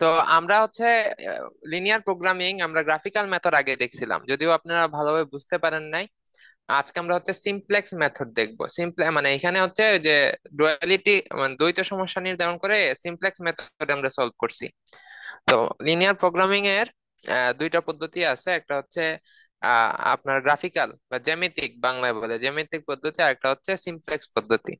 তো আমরা হচ্ছে লিনিয়ার প্রোগ্রামিং, আমরা গ্রাফিক্যাল মেথড আগে দেখছিলাম, যদিও আপনারা ভালোভাবে বুঝতে পারেন নাই। আজকে আমরা হচ্ছে সিমপ্লেক্স মেথড দেখবো। মানে এখানে হচ্ছে ওই যে ডুয়ালিটি, মানে দ্বৈত সমস্যা নির্ধারণ করে সিমপ্লেক্স মেথড আমরা সলভ করছি। তো লিনিয়ার প্রোগ্রামিং এর দুইটা পদ্ধতি আছে। একটা হচ্ছে আপনার গ্রাফিক্যাল বা জ্যামিতিক, বাংলায় বলে জ্যামিতিক পদ্ধতি, আর একটা হচ্ছে সিমপ্লেক্স পদ্ধতি।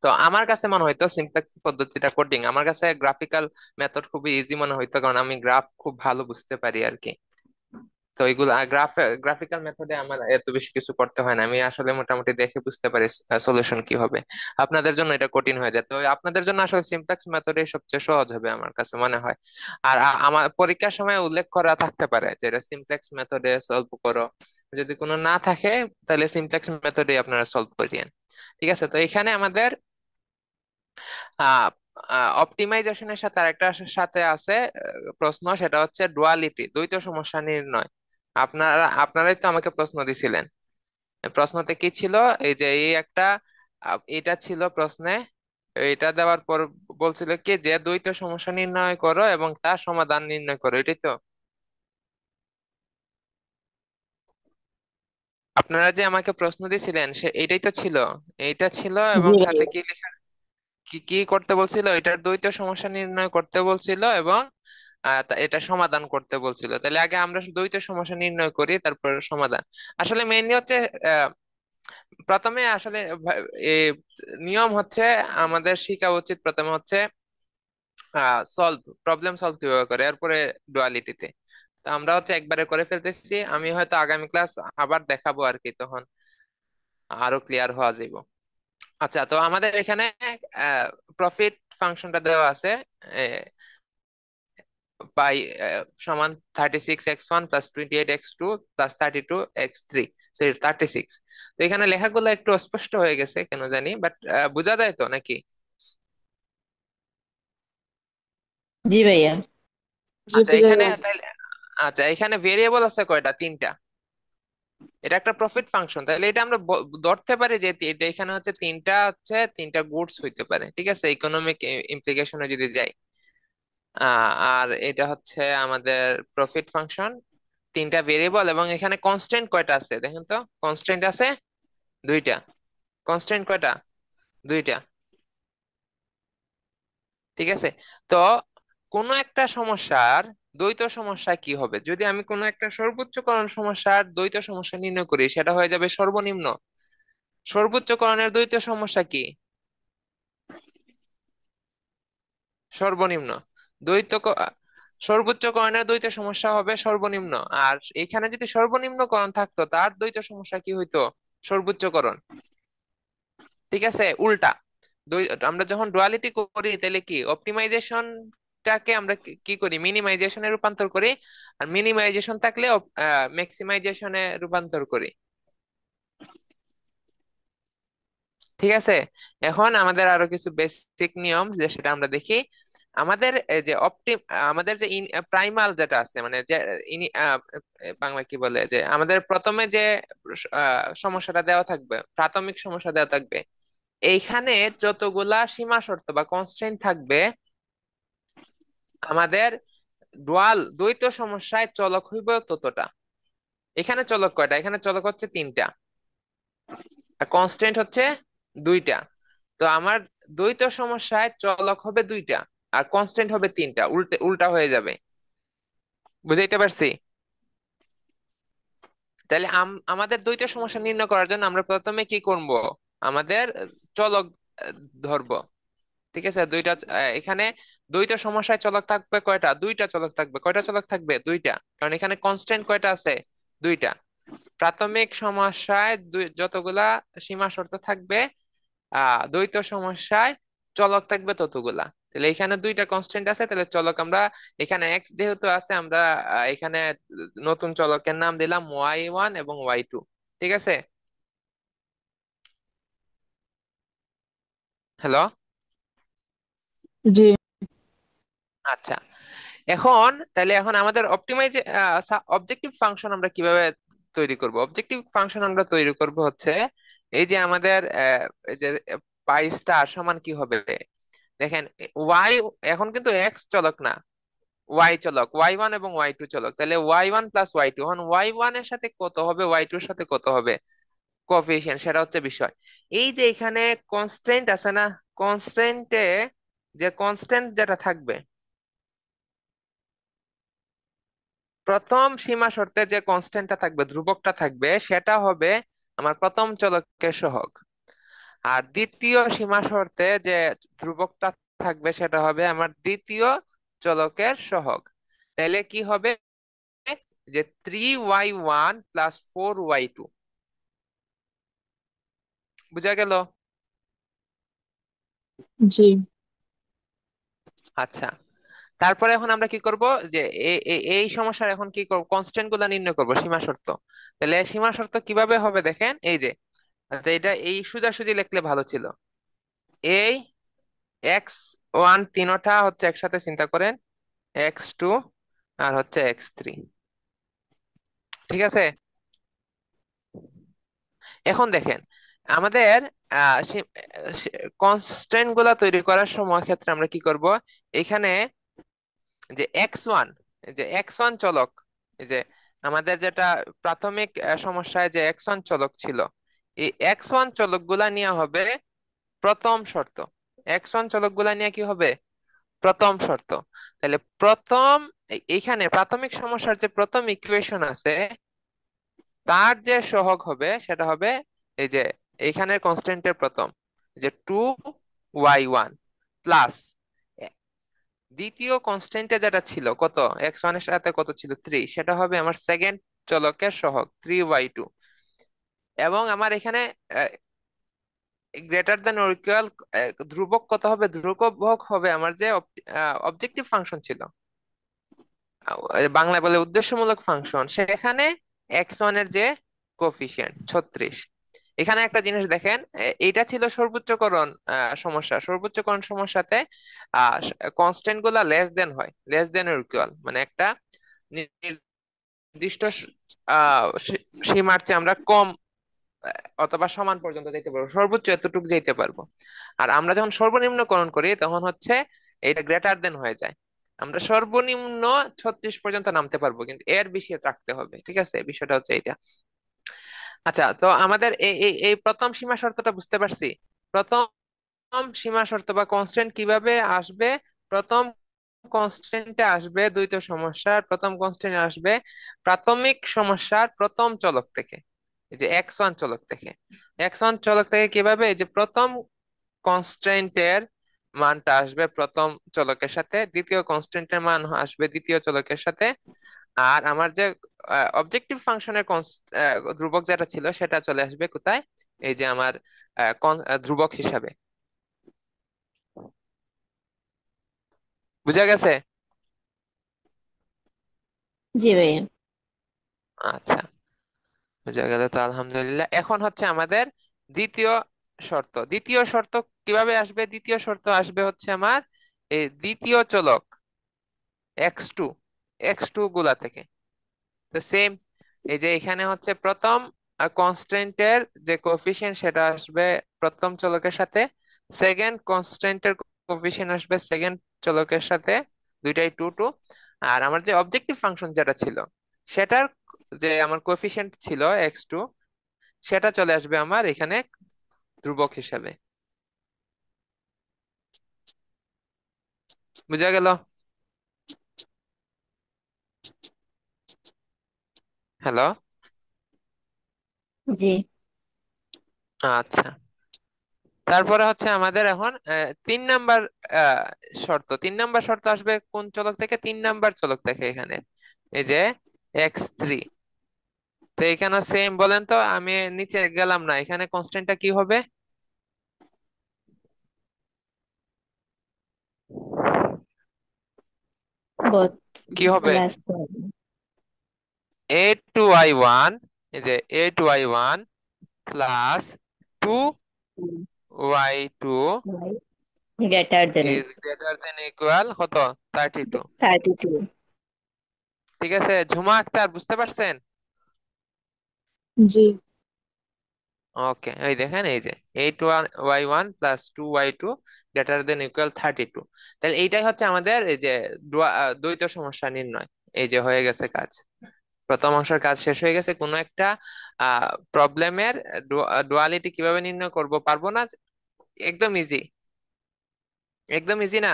তো আমার কাছে মনে হইতো সিমপ্লেক্স পদ্ধতিটা কোডিং, আমার কাছে গ্রাফিক্যাল মেথড খুবই ইজি মনে হইতো, কারণ আমি গ্রাফ খুব ভালো বুঝতে পারি আর কি। তো এইগুলো গ্রাফিক্যাল মেথডে আমার এত বেশি কিছু করতে হয় না, আমি আসলে মোটামুটি দেখে বুঝতে পারি সলিউশন কি হবে। আপনাদের জন্য এটা কঠিন হয়ে যায়, তো আপনাদের জন্য আসলে সিমপ্লেক্স মেথডে সবচেয়ে সহজ হবে আমার কাছে মনে হয়। আর আমার পরীক্ষার সময় উল্লেখ করা থাকতে পারে যে এটা সিমপ্লেক্স মেথডে সলভ করো। যদি কোনো না থাকে তাহলে সিমপ্লেক্স মেথডে আপনারা সলভ করিয়েন। ঠিক আছে, তো এখানে আমাদের অপটিমাইজেশনের সাথে আরেকটা সাথে আছে প্রশ্ন, সেটা হচ্ছে ডুয়ালিটি, দ্বৈত সমস্যা নির্ণয়। আপনারাই তো আমাকে প্রশ্ন দিছিলেন। প্রশ্নতে কি ছিল? এই যে এই একটা এটা ছিল প্রশ্নে। এটা দেওয়ার পর বলছিল কি যে দ্বৈত সমস্যা নির্ণয় করো এবং তার সমাধান নির্ণয় করো, এটাই তো। আপনারা যে আমাকে প্রশ্ন দিছিলেন সে এইটাই তো ছিল। এইটা ছিল, এবং জি সাথে ভাইয়া। কি কি কি করতে বলছিল, এটার দ্বৈত সমস্যা নির্ণয় করতে বলছিল, এবং এটা সমাধান করতে বলছিল। তাহলে আগে আমরা দ্বৈত সমস্যা নির্ণয় করি, তারপর সমাধান। আসলে মেইনলি হচ্ছে আহ, প্রথমে আসলে এই নিয়ম হচ্ছে আমাদের শিখা উচিত, প্রথমে হচ্ছে প্রবলেম সলভ কিভাবে করে, এরপরে ডুয়ালিটিতে। তো আমরা হচ্ছে একবারে করে ফেলতেছি, আমি হয়তো আগামী ক্লাস আবার দেখাবো আর কি, তখন আরো ক্লিয়ার হওয়া যাইব। আচ্ছা, তো আমাদের এখানে প্রফিট ফাংশনটা দেওয়া আছে বাই সমান 36x1 plus 28x2 plus 32x3, so 36। তো এখানে লেখাগুলো একটু অস্পষ্ট হয়ে গেছে কেন জানি, বাট বোঝা যায় তো নাকি? জি ভাইয়া। জি, আচ্ছা বুঝা এখানে যায়। আচ্ছা এখানে ভেরিয়েবল আছে কয়টা? তিনটা। এটা একটা প্রফিট ফাংশন, তাহলে এটা আমরা ধরতে পারি যে এটা এখানে হচ্ছে তিনটা গুডস হইতে পারে, ঠিক আছে, ইকোনমিক ইমপ্লিকেশনে যদি যাই। আর এটা হচ্ছে আমাদের প্রফিট ফাংশন, তিনটা ভেরিয়েবল, এবং এখানে কনস্ট্যান্ট কয়টা আছে দেখেন তো। কনস্ট্যান্ট আছে দুইটা। কনস্ট্যান্ট কয়টা? দুইটা। ঠিক আছে। তো কোনো একটা সমস্যার দ্বৈত সমস্যা কি হবে? যদি আমি কোনো একটা সর্বোচ্চকরণ সমস্যার দ্বৈত সমস্যা নির্ণয় করি, সেটা হয়ে যাবে সর্বনিম্ন। সর্বোচ্চকরণের দ্বৈত সমস্যা কি? সর্বনিম্ন। দ্বৈত সর্বোচ্চকরণের দ্বৈত সমস্যা হবে সর্বনিম্ন। আর এখানে যদি সর্বনিম্নকরণ থাকতো, তার দ্বৈত সমস্যা কি হইতো? সর্বোচ্চকরণ। ঠিক আছে, উল্টা। আমরা যখন ডুয়ালিটি করি তাহলে কি অপটিমাইজেশনটাকে আমরা কি করি? মিনিমাইজেশনে রূপান্তর করি। আর মিনিমাইজেশন থাকলে ম্যাক্সিমাইজেশনে রূপান্তর করি। ঠিক আছে। এখন আমাদের আরো কিছু বেসিক নিয়ম যে সেটা আমরা দেখি। আমাদের এই যে আমাদের যে প্রাইমাল যেটা আছে, মানে যে বাংলা কি বলে, যে আমাদের প্রথমে যে সমস্যাটা দেওয়া থাকবে, প্রাথমিক সমস্যা দেওয়া থাকবে, এইখানে যতগুলা সীমা শর্ত বা কনস্ট্রেইন্ট থাকবে, আমাদের দ্বৈত সমস্যায় চলক হইব ততটা। এখানে চলক কয়টা? এখানে চলক হচ্ছে তিনটা, আর কনস্ট্রেন্ট হচ্ছে দুইটা। তো আমার দ্বৈত সমস্যায় চলক হবে দুইটা আর কনস্ট্যান্ট হবে তিনটা, উল্টে উল্টা হয়ে যাবে। বুঝাইতে পারছি? তাহলে আমাদের দ্বৈত সমস্যা নির্ণয় করার জন্য আমরা প্রথমে কি করব? আমাদের চলক আহ, ধরবো। ঠিক আছে, এখানে দ্বৈত সমস্যায় চলক থাকবে কয়টা? দুইটা চলক থাকবে। কয়টা চলক থাকবে? দুইটা, কারণ এখানে কনস্ট্যান্ট কয়টা আছে? দুইটা। প্রাথমিক সমস্যায় যতগুলা সীমা শর্ত থাকবে, দ্বৈত সমস্যায় চলক থাকবে ততগুলা। তাহলে এখানে দুইটা কনস্ট্যান্ট আছে, তাহলে চলক আমরা এখানে এক্স যেহেতু আছে, আমরা এখানে নতুন চলকের নাম দিলাম y1 এবং y2। ঠিক আছে। হ্যালো। জি আচ্ছা, এখন আমাদের অবজেক্টিভ ফাংশন আমরা কিভাবে তৈরি করব? অবজেক্টিভ ফাংশন আমরা তৈরি করব হচ্ছে এই যে আমাদের এই যে পাই স্টার সমান কি হবে? দেখেন ওয়াই, এখন কিন্তু এক্স চলক না, ওয়াই চলক, ওয়াই 1 এবং ওয়াই 2 চলক, তাহলে ওয়াই 1 প্লাস ওয়াই 2, এখন ওয়াই 1 এর সাথে কত হবে, ওয়াই 2 এর সাথে কত হবে কোএফিসিয়েন্ট, সেটা হচ্ছে বিষয়। এই যে এখানে কনস্ট্রেন্ট আছে না, কনস্ট্রেন্টে যে কনস্ট্যান্ট যেটা থাকবে, প্রথম সীমা শর্তে যে কনস্ট্যান্টটা থাকবে, ধ্রুবকটা থাকবে, সেটা হবে আমার প্রথম চলকের সহগ। আর দ্বিতীয় সীমা শর্তে যে ধ্রুবকটা থাকবে সেটা হবে আমার দ্বিতীয় চলকের সহগ। তাহলে কি হবে, যে 3y1 প্লাস 4y2, বুঝা গেল? জি। আচ্ছা, তারপরে এখন আমরা কি করব, যে এই সমস্যার এখন কি করব, কনস্ট্যান্ট গুলা নির্ণয় করব, সীমা শর্ত। তাহলে সীমা শর্ত কিভাবে হবে দেখেন, এই যে, আচ্ছা এটা এই সোজাসুজি লিখলে ভালো ছিল। এই x1 তিনটা হচ্ছে একসাথে চিন্তা করেন, x2 আর হচ্ছে x3, ঠিক আছে? এখন দেখেন আমাদের কনস্ট্যান্ট গুলা তৈরি করার সময় ক্ষেত্রে আমরা কি করব, এখানে যে x1, যে x1 চলক, এই যে আমাদের যেটা প্রাথমিক সমস্যায় যে x1 চলক ছিল, এই x1 চলক গুলা নিয়ে হবে প্রথম শর্ত। x1 চলক গুলা নিয়ে কি হবে, প্রথম শর্ত। তাহলে প্রথম এইখানে প্রাথমিক সমস্যার যে প্রথম ইকুয়েশন আছে, তার যে সহগ হবে সেটা হবে এই যে এইখানের কনস্ট্যান্টের প্রথম, যে 2y1 প্লাস দ্বিতীয় কনস্ট্যান্টে যেটা ছিল কত, x1 এর সাথে কত ছিল 3, সেটা হবে আমার সেকেন্ড চলকের সহগ 3y2। এবং আমার এখানে গ্রেটার দেন অর ইকুয়াল ধ্রুবক কত হবে, ধ্রুবক হবে আমার যে অবজেক্টিভ ফাংশন ছিল, বাংলায় বলে উদ্দেশ্যমূলক ফাংশন, সেখানে x1 এর যে কোফিশিয়েন্ট 36। এখানে একটা জিনিস দেখেন, এইটা ছিল সর্বোচ্চকরণ সমস্যা। সর্বোচ্চকরণ সমস্যাতে কনস্ট্যান্ট গুলা লেস দেন হয়, লেস দেন ইকুয়াল, মানে একটা নির্দিষ্ট সীমার চেয়ে আমরা কম অথবা সমান পর্যন্ত যেতে পারবো, সর্বোচ্চ এতটুকু যেতে পারবো। আর আমরা যখন সর্বনিম্নকরণ করি তখন হচ্ছে এটা গ্রেটার দেন হয়ে যায়, আমরা সর্বনিম্ন 36 পর্যন্ত নামতে পারবো, কিন্তু এর বেশি রাখতে হবে, ঠিক আছে, বিষয়টা হচ্ছে এটা। আচ্ছা, তো আমাদের এই এই এই প্রথম সীমা শর্তটা বুঝতে পারছি। প্রথম সীমা শর্ত বা কনস্ট্যান্ট কিভাবে আসবে, প্রথম কনস্ট্যান্টে আসবে দ্বৈত সমস্যার প্রথম কনস্ট্যান্ট আসবে প্রাথমিক সমস্যার প্রথম চলক থেকে, এই যে x1 চলক থেকে। x1 চলক থেকে কিভাবে, এই যে প্রথম কনস্ট্যান্টের মানটা আসবে প্রথম চলকের সাথে, দ্বিতীয় কনস্ট্যান্টের মান আসবে দ্বিতীয় চলকের সাথে, আর আমার যে অবজেক্টিভ ফাংশনের ধ্রুবক যেটা ছিল সেটা চলে আসবে কোথায়, এই যে আমার ধ্রুবক হিসাবে। বুঝা গেছে? জি ভাইয়া। আচ্ছা, বুঝা গেল তো, আলহামদুলিল্লাহ। এখন হচ্ছে আমাদের দ্বিতীয় শর্ত। দ্বিতীয় শর্ত কিভাবে আসবে, দ্বিতীয় শর্ত আসবে হচ্ছে আমার এই দ্বিতীয় চলক x2, x2 গুলা থেকে। তো সেম, এই যে এখানে হচ্ছে প্রথম কনস্ট্যান্টের যে কোএফিসিয়েন্ট সেটা আসবে প্রথম চলকের সাথে, সেকেন্ড কনস্ট্যান্টের কোএফিসিয়েন্ট আসবে সেকেন্ড চলকের সাথে, দুইটাই 2 2। আর আমার যে অবজেক্টিভ ফাংশন যেটা ছিল সেটার যে আমার কোএফিসিয়েন্ট ছিল x2, সেটা চলে আসবে আমার এখানে ধ্রুবক হিসাবে। বুঝা গেল? হ্যালো? জি। আচ্ছা, তারপরে হচ্ছে আমাদের এখন 3 নাম্বার শর্ত। 3 নাম্বার শর্ত আসবে কোন চলক থেকে, 3 নাম্বার চলক থেকে, এখানে এই যে x3। তো এখানে সেম, বলেন তো, আমি নিচে গেলাম না, এখানে কনস্ট্যান্টটা কি হবে, বট কি হবে, লাস্ট। a2y1, এই যে a2y1 plus 2y2 greater than is greater than equal কত, 32। 32। ঠিক আছে ঝুমা আক্তার, বুঝতে পারছেন? জি। ওকে, এই দেখেন, এই যে 8y1 plus 2y2 greater than equal 32। তাহলে এইটাই হচ্ছে আমাদের এই যে দ্বৈত সমস্যা নির্ণয়। এই যে হয়ে গেছে কাজ, প্রথম অংশের কাজ শেষ হয়ে গেছে। কোনো একটা প্রবলেমের ডুয়ালিটি কিভাবে নির্ণয় করব, পারবো না? একদম ইজি, একদম ইজি না?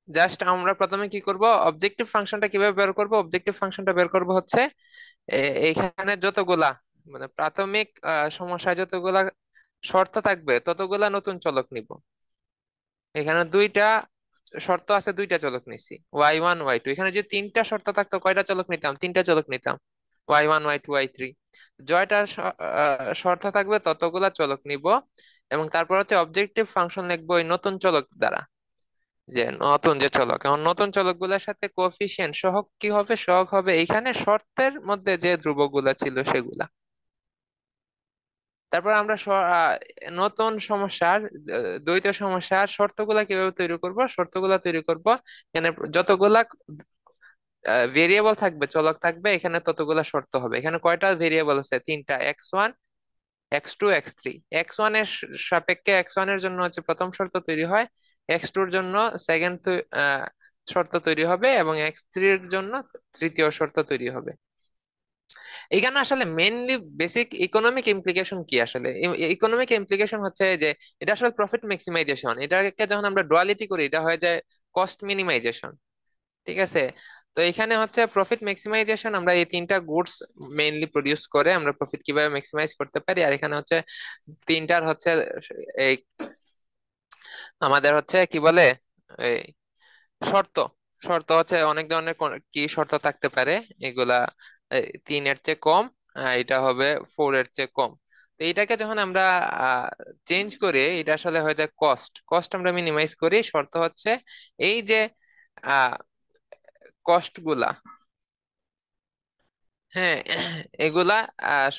জাস্ট আমরা প্রথমে কি করব, অবজেক্টিভ ফাংশনটা কিভাবে বের করব? অবজেক্টিভ ফাংশনটা বের করব হচ্ছে এইখানে যতগুলা মানে প্রাথমিক সমস্যায় যতগুলা শর্ত থাকবে ততগুলা নতুন চলক নিব। এখানে দুইটা শর্ত আছে, দুইটা চলক নিছি, y1 y2। এখানে যে তিনটা শর্ত থাকতো, কয়টা চলক নিতাম? তিনটা চলক নিতাম, y1 y2 y3। জয়টা শর্ত থাকবে ততগুলা চলক নিব, এবং তারপর হচ্ছে অবজেক্টিভ ফাংশন লিখবো এই নতুন চলক দ্বারা। যে নতুন যে চলক, এখন নতুন চলক গুলার সাথে কোএফিসিয়েন্ট সহগ কি হবে? সহগ হবে এইখানে শর্তের মধ্যে যে ধ্রুবক গুলা ছিল সেগুলা। তারপর আমরা নতুন সমস্যার দ্বৈত সমস্যার শর্তগুলা কিভাবে তৈরি করব? শর্তগুলা তৈরি করব এখানে যতগুলা ভেরিয়েবল থাকবে, চলক থাকবে, এখানে ততগুলা শর্ত হবে। এখানে কয়টা ভেরিয়েবল আছে? তিনটা, x1 x2 x3। x1 এর সাপেক্ষে x1 এর জন্য হচ্ছে প্রথম শর্ত তৈরি হয়, x2 এর জন্য সেকেন্ড শর্ত তৈরি হবে, এবং x3 এর জন্য তৃতীয় শর্ত তৈরি হবে। এখানে আসলে মেইনলি বেসিক ইকোনমিক ইমপ্লিকেশন কি? আসলে ইকোনমিক ইমপ্লিকেশন হচ্ছে যে এটা আসলে প্রফিট ম্যাক্সিমাইজেশন। এটাকে যখন আমরা ডুয়ালিটি করি এটা হয়ে যায় কস্ট মিনিমাইজেশন। ঠিক আছে? তো এখানে হচ্ছে প্রফিট ম্যাক্সিমাইজেশন, আমরা এই তিনটা গুডস মেইনলি প্রডিউস করে আমরা প্রফিট কিভাবে ম্যাক্সিমাইজ করতে পারি। আর এখানে হচ্ছে তিনটার হচ্ছে এই আমাদের হচ্ছে কি বলে এই শর্ত। শর্ত হচ্ছে অনেক ধরনের, কি শর্ত থাকতে পারে এগুলা? 3-এর চেয়ে কম, এটা হবে 4-এর চেয়ে কম। তো এটাকে যখন আমরা চেঞ্জ করি, এটা আসলে হয়ে যায় কস্ট। কস্ট আমরা মিনিমাইজ করি, শর্ত হচ্ছে এই যে কস্ট গুলা, হ্যাঁ, এগুলা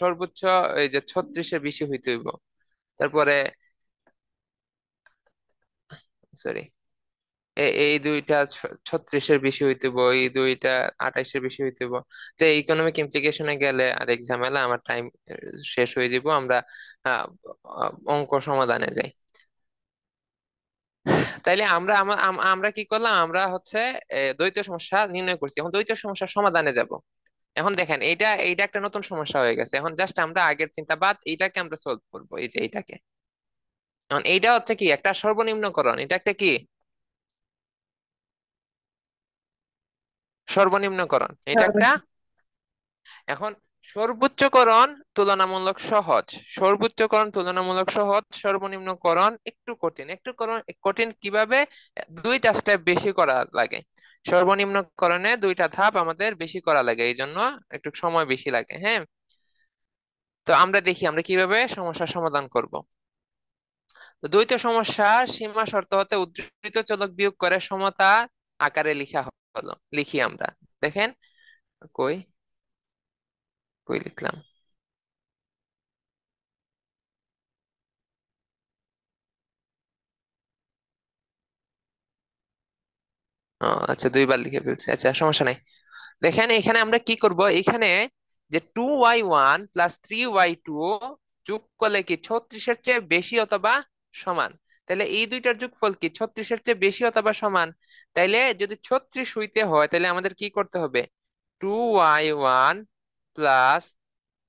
সর্বোচ্চ এই যে 36-এর বেশি হইতে হইব। তারপরে সরি, এই দুইটা 36-এর বেশি হইতে হইব, এই দুইটা 28-এর বেশি হইতে হইব। যে ইকোনমিক ইমপ্লিকেশনে গেলে আরেক ঝামেলা, আমার টাইম শেষ হয়ে যাব। আমরা আহ, অঙ্ক সমাধানে যাই। তাইলে আমরা কি করলাম? আমরা হচ্ছে দ্বৈত সমস্যা নির্ণয় করছি, এখন দ্বৈত সমস্যার সমাধানে যাব। এখন দেখেন, এইটা এইটা একটা নতুন সমস্যা হয়ে গেছে। এখন জাস্ট আমরা আগের চিন্তা বাদ, এইটাকে আমরা সলভ করব, এই যে এইটাকে। এখন এইটা হচ্ছে কি একটা সর্বনিম্নকরণ, এটা একটা কি সর্বনিম্নকরণ, এটা একটা। এখন সর্বোচ্চকরণ তুলনামূলক সহজ, সর্বোচ্চকরণ তুলনামূলক সহজ, সর্বনিম্নকরণ একটু কঠিন। একটু কঠিন কিভাবে? দুইটা স্টেপ বেশি করা লাগে। সর্বনিম্নকরণে দুইটা ধাপ আমাদের বেশি করা লাগে, এই জন্য একটু সময় বেশি লাগে। হ্যাঁ, তো আমরা দেখি আমরা কিভাবে সমস্যার সমাধান করব। তো দ্বৈত সমস্যার সীমা শর্ত হতে উদ্ধৃত চলক বিয়োগ করে সমতা আকারে লিখা হলো। লিখি আমরা, দেখেন। কই কই লিখলাম? ও আচ্ছা, দুইবার লিখে ফেলছি, আচ্ছা সমস্যা নাই। দেখেন এখানে আমরা কি করব, এখানে যে 2y1 প্লাস 3y2 যোগ করলে কি 36-এর চেয়ে বেশি অথবা সমান? তাহলে এই দুইটার যোগফল কি 36-এর চেয়ে বেশি অথবা সমান? তাইলে যদি 36 হইতে হয় তাহলে আমাদের কি করতে হবে? 2y1 প্লাস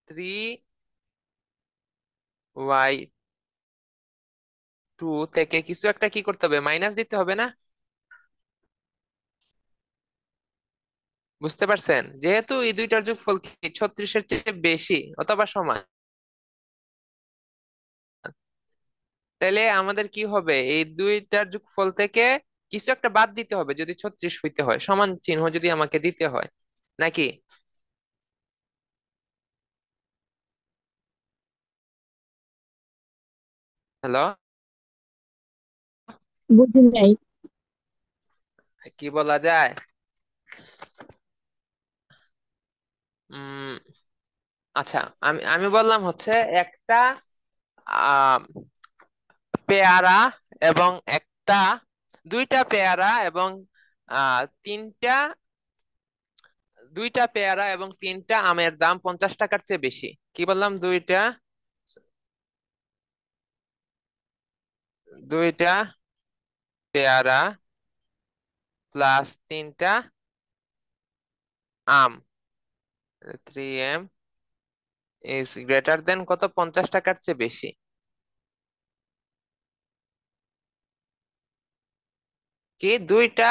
3y2 থেকে কিছু একটা কি করতে হবে? মাইনাস দিতে হবে না? বুঝতে পারছেন? যেহেতু এই দুইটার যোগফল কি 36-এর চেয়ে বেশি অথবা সমান, তাহলে আমাদের কি হবে? এই দুইটার যোগফল থেকে কিছু একটা বাদ দিতে হবে যদি 36 হইতে হয়, সমান চিহ্ন যদি আমাকে দিতে হয়, নাকি? হ্যালো, বুঝি নাই। কি বলা যায়? উম আচ্ছা, আমি আমি বললাম হচ্ছে একটা আহ পেয়ারা এবং একটা, দুইটা পেয়ারা এবং তিনটা দুইটা পেয়ারা এবং তিনটা আমের দাম 50 টাকার চেয়ে বেশি। কি বললাম? দুইটা দুইটা পেয়ারা প্লাস তিনটা আম, 3m ইজ গ্রেটার দেন কত? 50 টাকার চেয়ে বেশি। কি দুইটা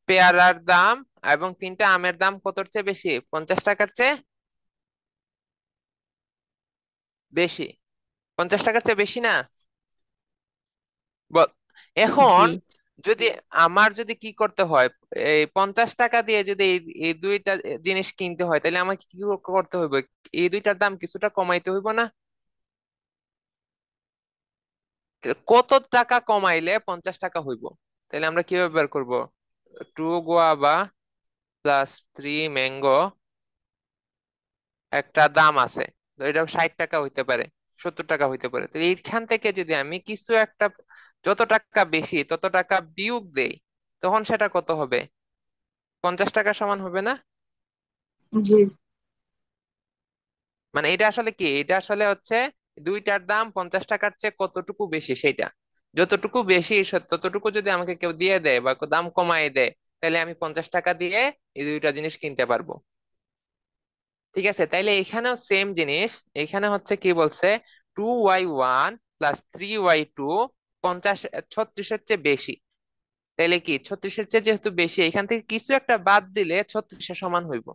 পেয়ারার দাম এবং তিনটা আমের দাম কতর চেয়ে বেশি? 50 টাকার চেয়ে বেশি। 50 টাকার চেয়ে বেশি না? বল। এখন জি। যদি আমার যদি কি করতে হয়, এই 50 টাকা দিয়ে যদি এই দুইটা জিনিস কিনতে হয়, তাহলে আমাকে কি করতে হইব? এই দুইটার দাম কিছুটা কমাইতে হইব না? কত টাকা কমাইলে 50 টাকা হইব? তাহলে আমরা কিভাবে বের করব? 2 গুয়াভা প্লাস 3 ম্যাঙ্গো একটা দাম আছে, তো এটা 60 টাকা হইতে পারে, 70 টাকা হইতে পারে। তো এইখান থেকে যদি আমি কিছু একটা, যত টাকা বেশি তত টাকা বিয়োগ দেই, তখন সেটা কত হবে? 50 টাকা সমান হবে না? জি। মানে এটা আসলে কি, এটা আসলে হচ্ছে দুইটার দাম 50 টাকার চেয়ে কতটুকু বেশি সেটা। যতটুকু বেশি ততটুকু যদি আমাকে কেউ দিয়ে দেয় বা দাম কমায় দেয়, তাহলে আমি 50 টাকা দিয়ে এই দুইটা জিনিস কিনতে পারবো। ঠিক আছে, তাইলে এখানেও সেম জিনিস। এখানে হচ্ছে কি বলছে, 2y1 প্লাস 3y2 50, 36-এর চেয়ে বেশি। তাইলে কি 36-এর চেয়ে যেহেতু বেশি, এখান থেকে কিছু একটা বাদ দিলে 36-এর সমান হইব।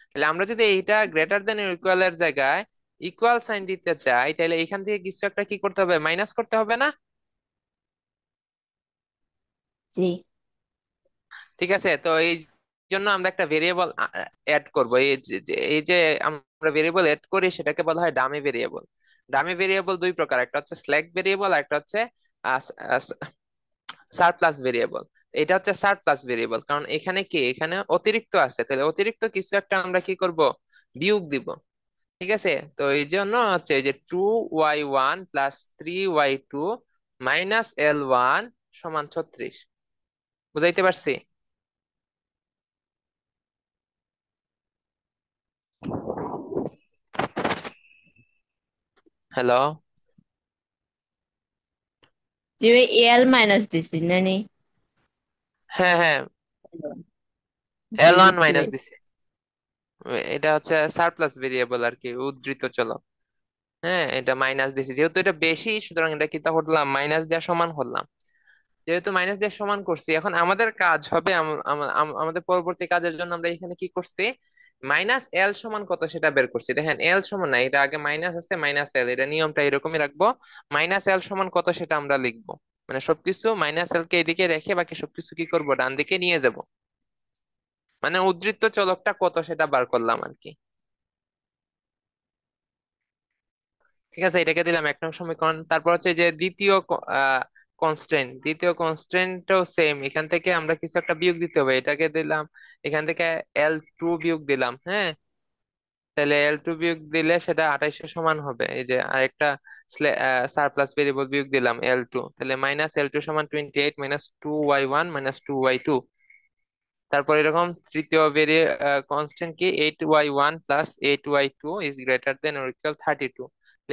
তাহলে আমরা যদি এইটা গ্রেটার দেন ইকুয়াল এর জায়গায় ইকুয়াল সাইন দিতে চাই, তাহলে এখান থেকে কিছু একটা কি করতে হবে? মাইনাস করতে হবে না? জি। ঠিক আছে, তো এই জন্য আমরা একটা ভেরিয়েবল অ্যাড করব। এই যে আমরা ভেরিয়েবল অ্যাড করি সেটাকে বলা হয় ডামি ভেরিয়েবল। ডামি ভেরিয়েবল দুই প্রকার, একটা হচ্ছে স্ল্যাক ভেরিয়েবল, আর একটা হচ্ছে সারপ্লাস ভেরিয়েবল। এটা হচ্ছে সারপ্লাস ভেরিয়েবল, কারণ এখানে কি, এখানে অতিরিক্ত আছে, তাহলে অতিরিক্ত কিছু একটা আমরা কি করব? বিয়োগ দিব। ঠিক আছে, তো এই জন্য হচ্ছে এই যে 2y1 plus 3y2 minus L1 সমান 36। বুঝাইতে পারছি? হ্যালো? জি ভাই, এল মাইনাস দিছি নানি। হ্যাঁ হ্যাঁ, জি L1 বুঝছি মাইনাস ভাই। দিছে। এটা হচ্ছে সারপ্লাস ভেরিয়েবল আর কি, উদ্ধৃত চলক। হ্যাঁ, এটা মাইনাস দিছি যেহেতু এটা বেশি, সুতরাং এটা কি তা করলাম? মাইনাস দেওয়া সমান করলাম। যেহেতু মাইনাস দিয়ে সমান করছি, এখন আমাদের কাজ হবে আমাদের পরবর্তী কাজের জন্য আমরা এখানে কি করছি, মাইনাস এল সমান কত সেটা বের করছি। দেখেন এল সমান না, এটা আগে মাইনাস আছে, মাইনাস এল, এটা নিয়মটা এরকমই রাখবো। মাইনাস এল সমান কত সেটা আমরা লিখবো, মানে সবকিছু মাইনাস এল কে এদিকে রেখে বাকি সবকিছু কি করব, ডান দিকে নিয়ে যাব। মানে উদ্ধৃত চলকটা কত সেটা বার করলাম আর কি। ঠিক আছে, এটাকে দিলাম 1 নং সমীকরণ। তারপর হচ্ছে যে দ্বিতীয় কনস্ট্রেন্ট, দ্বিতীয় কনস্ট্রেন্টও সেম, এখান থেকে আমরা কিছু একটা বিয়োগ দিতে হবে, এটাকে দিলাম এখান থেকে L2 বিয়োগ দিলাম। হ্যাঁ, তাহলে L2 বিয়োগ দিলে সেটা 28-এর সমান হবে। এই যে আরেকটা সারপ্লাস ভেরিয়েবল বিয়োগ দিলাম L2, তাহলে মাইনাস L2 সমান 28 মাইনাস 2y1 মাইনাস 2y2। তারপর এরকম তৃতীয় কনস্ট্যান্ট কি, 8y1 plus 8y2 is greater than or equal 32।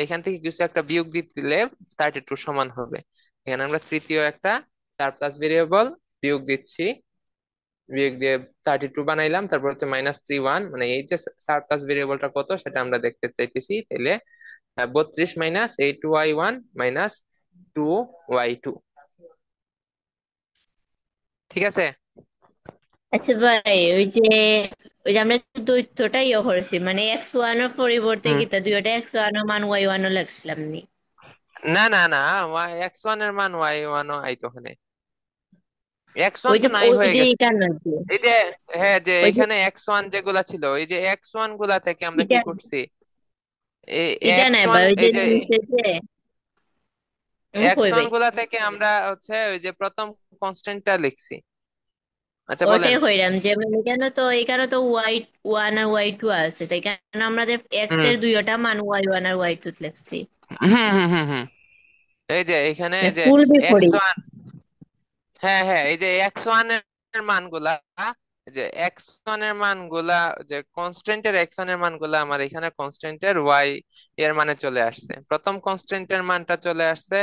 এখান থেকে কিছু একটা বিয়োগ দিলে 32 সমান হবে। এখানে আমরা তৃতীয় একটা সারপ্লাস ভেরিয়েবল বিয়োগ দিচ্ছি, বিয়োগ দিয়ে 32 বানাইলাম। তারপর হচ্ছে -3 1, মানে এই যে সারপ্লাস ভেরিয়েবলটা কত সেটা আমরা দেখতে চাইতেছি। তাহলে 32 মাইনাস 8y1 মাইনাস 2y2। ঠিক আছে। আচ্ছা ভাই, ওই যে আমরা দ্বৈতটা ইয়ে করেছি, মানে x1 এর পরিবর্তে হুম। কি তা দুইটা x1 ও মান y1 ও লিখছিলাম নি? না না না, x1 এর মান y1 আইতো ওখানে, X1 ওই তো যে নাই ওই হয়ে যে গেছে। এখানে এই যে, হ্যাঁ, যে ওই যে এখানে X1 যেগুলা ছিল, এই যে X1 গুলা থেকে আমরা কি এটা করছি, এই এটা নাই X1 ভাই, ওই যে এই যে নিচে যে কই X1 ভাই, গুলা থেকে আমরা হচ্ছে ওই যে প্রথম কনস্ট্যান্টটা লিখছি। আচ্ছা বলেন। ওটাই কইরাম যে মানে এখানে তো y1 আর y2 আছে, তাই কেন আমাদের x হুম এর দুইটা মান y1 আর y2 লিখছি। হুম হুম হুম হুম। এই যে এখানে এই যে ফুল বিপরীত। X1, হ্যাঁ হ্যাঁ, এই যে X1 এর মানগুলা যে এক্স ওয়ান এর মানগুলা, যে কনস্ট্যান্টের এক্স ওয়ান এর মানগুলা আমার এখানে কনস্ট্যান্টের ওয়াই এর মানে চলে আসছে। প্রথম কনস্ট্যান্টের মানটা চলে আসছে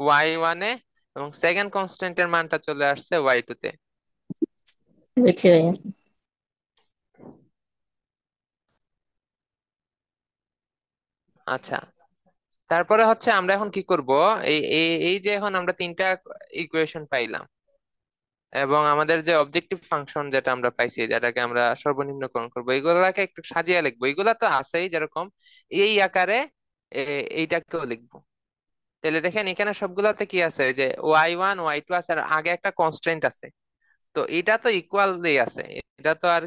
ওয়াই ওয়ানে, এবং সেকেন্ড কনস্ট্যান্টের মানটা চলে আসছে ওয়াই টু তে। বুঝছি ভাইয়া। আচ্ছা, তারপরে হচ্ছে আমরা এখন কি করব, এই এই এই যে এখন আমরা তিনটা ইকুয়েশন পাইলাম, এবং আমাদের যে অবজেক্টিভ ফাংশন যেটা আমরা পাইছি, যেটাকে আমরা সর্বনিম্নকরণ করবো, এগুলাকে একটু সাজিয়ে লিখবো। এগুলা তো আছেই যেরকম, এই আকারে এইটাকেও লিখবো। তাহলে দেখেন এখানে সবগুলাতে কি আছে, যে ওয়াই ওয়ান ওয়াই টু আছে, আর আগে একটা কনস্ট্যান্ট আছে। তো এটা তো ইকুয়ালি আছে, এটা তো আর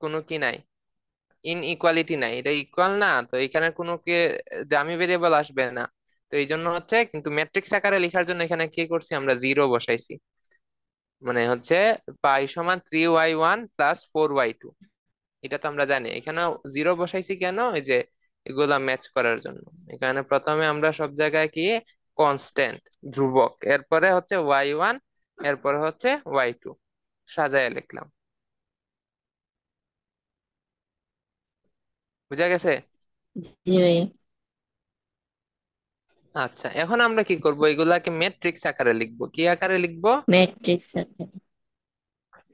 কোনো কি নাই, ইনইকুয়ালিটি নাই, এটা ইকুয়াল না, তো এখানে কোনো কে দামি ভেরিয়েবল আসবে না। তো এই জন্য হচ্ছে, কিন্তু ম্যাট্রিক্স আকারে লেখার জন্য এখানে কি করছি, আমরা জিরো বসাইছি। মানে হচ্ছে পাই সমান 3y1 প্লাস 4y2। এটা তো আমরা জানি, এখানে জিরো বসাইছি কেন, এই যে এগুলা ম্যাচ করার জন্য। এখানে প্রথমে আমরা সব জায়গায় কি কনস্ট্যান্ট, ধ্রুবক, এরপরে হচ্ছে y1, এরপরে হচ্ছে y2 সাজায় লিখলাম। বুঝা গেছে? জি ভাইয়া। আচ্ছা, এখন আমরা কি করব, এগুলাকে ম্যাট্রিক্স আকারে লিখবো। কি আকারে লিখবো? ম্যাট্রিক্স আছে।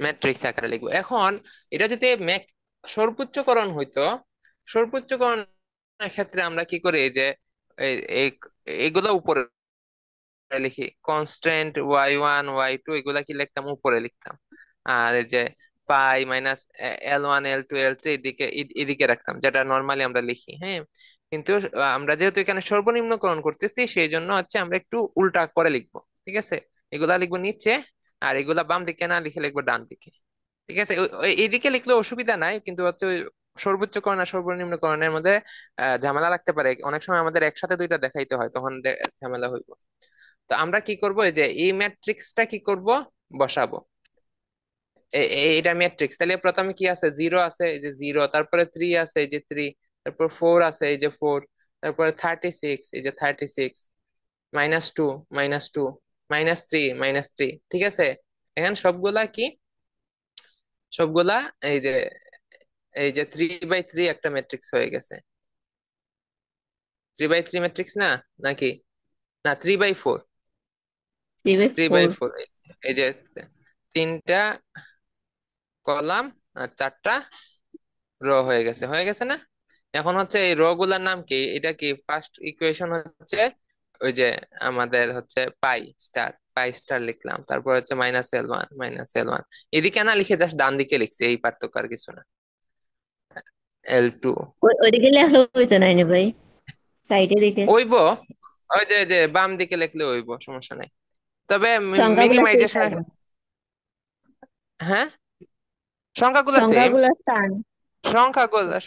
ম্যাট্রিক্স আকারে লিখবো। এখন এটা যদি সর্বোচ্চকরণ হইতো, সর্বোচ্চকরণের ক্ষেত্রে আমরা কি করি, যে এই এই- এগুলো উপরে লিখি, কনস্ট্যান্ট y1 y2 এগুলা কি লিখতাম, উপরে লিখতাম। আর এই যে পাই মাইনাস L1 L2 L3 এদিকে এদিকে রাখতাম, যেটা নর্মালি আমরা লিখি, হ্যাঁ। কিন্তু আমরা যেহেতু এখানে সর্বনিম্নকরণ করতেছি, সেই জন্য হচ্ছে আমরা একটু উল্টা করে লিখবো। ঠিক আছে, এগুলা লিখবো নিচে, আর এগুলা বাম দিকে না লিখে লিখবো ডান দিকে। ঠিক আছে, এইদিকে লিখলে অসুবিধা নাই, কিন্তু হচ্ছে ওই সর্বোচ্চকরণ আর সর্বনিম্নকরণের মধ্যে ঝামেলা লাগতে পারে। অনেক সময় আমাদের একসাথে দুইটা দেখাইতে হয়, তখন ঝামেলা হইব। তো আমরা কি করব, এই যে এই ম্যাট্রিক্সটা কি করব, বসাবো। এটা ম্যাট্রিক্স, তাহলে প্রথমে কি আছে, জিরো আছে, এই যে জিরো, তারপরে থ্রি আছে, এই যে থ্রি, তারপর ফোর আছে, এই যে ফোর, তারপরে 36, এই যে 36, -2 -2, -3 -3। ঠিক আছে, এখানে সবগুলা কি, সবগুলা এই যে, এই যে 3 বাই 3 একটা ম্যাট্রিক্স হয়ে গেছে। 3 বাই 3 ম্যাট্রিক্স না, নাকি? না, 3 by 4। Three by three by four four এই যে তিনটা কলাম আর চারটা রো হয়ে গেছে, হয়ে গেছে না? এখন হচ্ছে এই রো গুলার নাম কি, এটা কি ফার্স্ট ইকুয়েশন হচ্ছে ওই যে আমাদের হচ্ছে পাই স্টার লিখলাম, তারপর হচ্ছে -L1 এদিকে না লিখে জাস্ট ডান দিকে লিখছি, এই পার্থক্য, আর কিছু না। L2 ওইদিকে লেখলো হইতো না ভাই, সাইডে দিকে ওইব, ওই যে বাম দিকে লিখলে ওইব, সমস্যা নাই। তবে সংখ্যাগুলো সেই মিনিমাইজেশনের, থাকবে। হ্যাঁ, সংখ্যাগুলো সেম, সংখ্যাগুলো স্থান।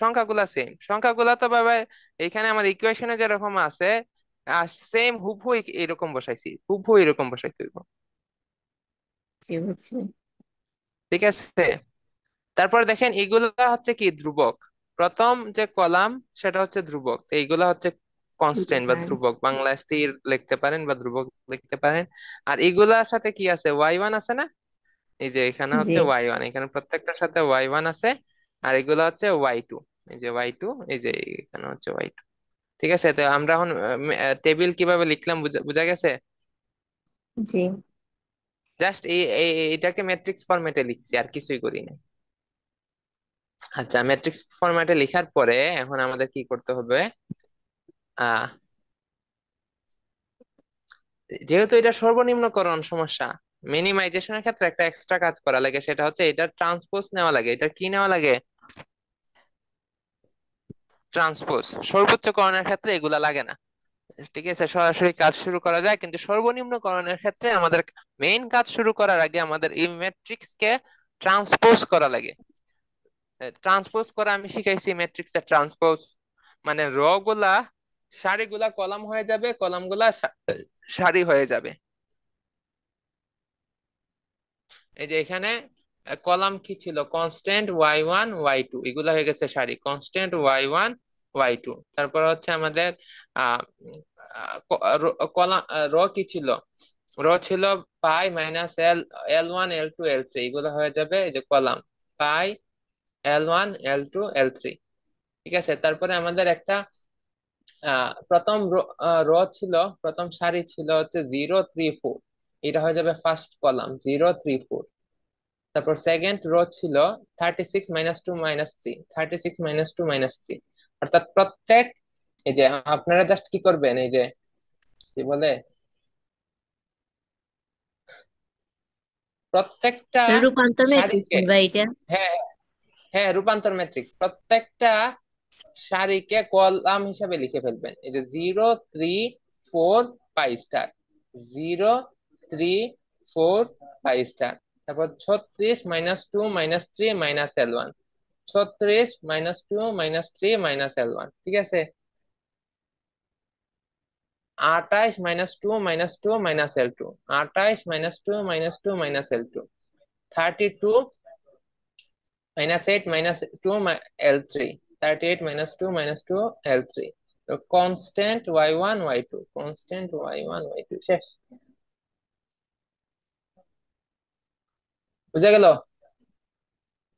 সংখ্যাগুলা সেম, সংখ্যাগুলা তো বাবা এখানে আমার ইকুয়েশনে যেরকম আছে, সেম হুবহু এরকম বসাইছি, হুবহু এরকম বসাইতে হইব। জি বুঝছি। ঠিক আছে, তারপর দেখেন এগুলা হচ্ছে কি ধ্রুবক। প্রথম যে কলাম সেটা হচ্ছে ধ্রুবক, তো এইগুলা হচ্ছে কনস্ট্যান্ট বা ধ্রুবক, বাংলা স্থির লিখতে পারেন বা ধ্রুবক লিখতে পারেন। আর এগুলার সাথে কি আছে, ওয়াই ওয়ান আছে না? এই যে এখানে জি হচ্ছে ওয়াই ওয়ান, এখানে প্রত্যেকটার সাথে ওয়াই ওয়ান আছে। আর এগুলো হচ্ছে ওয়াই টু, এই যে ওয়াই টু, এই যে এখানে হচ্ছে ওয়াই টু। ঠিক আছে, তো আমরা এখন টেবিল কিভাবে লিখলাম, বুঝা গেছে? জি জাস্ট এটাকে ম্যাট্রিক্স ফরম্যাটে লিখছি, আর কিছুই করি না। আচ্ছা, ম্যাট্রিক্স ফরম্যাটে লেখার পরে এখন আমাদের কি করতে হবে, আহ যেহেতু এটা সর্বনিম্নকরণ সমস্যা, মিনিমাইজেশনের ক্ষেত্রে একটা এক্সট্রা কাজ করা লাগে, সেটা হচ্ছে এটা ট্রান্সপোজ নেওয়া লাগে। এটা কি নেওয়া লাগে, ট্রান্সপোজ। সর্বোচ্চকরণের ক্ষেত্রে এগুলা লাগে না। ঠিক আছে, সরাসরি কাজ শুরু করা যায়, কিন্তু সর্বনিম্নকরণের ক্ষেত্রে আমাদের মেইন কাজ শুরু করার আগে আমাদের এই ম্যাট্রিক্স কে ট্রান্সপোজ করা লাগে। ট্রান্সপোজ করা আমি শিখাইছি, ম্যাট্রিক্স এর ট্রান্সপোজ মানে র গুলা সারিগুলা কলাম হয়ে যাবে, কলাম গুলা সারি হয়ে যাবে। এই যে এখানে কলাম কি ছিল, কনস্ট্যান্ট y1 y2, এগুলা হয়ে গেছে সারি, কনস্ট্যান্ট y1 y2। তারপর হচ্ছে আমাদের আহ কলাম র কি ছিল, রো ছিল পাই মাইনাস L1 L2 L3, এগুলো হয়ে যাবে এই যে কলাম পাই L1 L2 L3। ঠিক আছে, তারপরে আমাদের একটা প্রথম রো ছিল, প্রথম সারি ছিল হচ্ছে 0 3 4, এটা হয়ে যাবে ফার্স্ট কলাম 0 3 4। তারপর সেকেন্ড রো ছিল 36 - 2 - 3, 36 - 2 - 3, অর্থাৎ প্রত্যেক, এই যে আপনারা জাস্ট কি করবেন, এই যে কি বলে, প্রত্যেকটা রূপান্তর ম্যাট্রিক্স সারিকে, বা এটা। হ্যাঁ হ্যাঁ রূপান্তর ম্যাট্রিক্স, প্রত্যেকটা সারিকে কলাম হিসাবে লিখে ফেলবেন। এই যে 0 3 4 পাই স্টার, 0 3 4 পাই স্টার। তারপর 36 - 2 - 3 - L1, 36 - 2 - 3 - L1, ঠিক আছে। 28 - 2 - 2 - L2, 28 - 2 - 2 - L2, 32 - 8 - 2 - L3, 38 - 2 - 2 L3। Constant y1 y2, constant y1 y2, শেষ। বুঝা গেল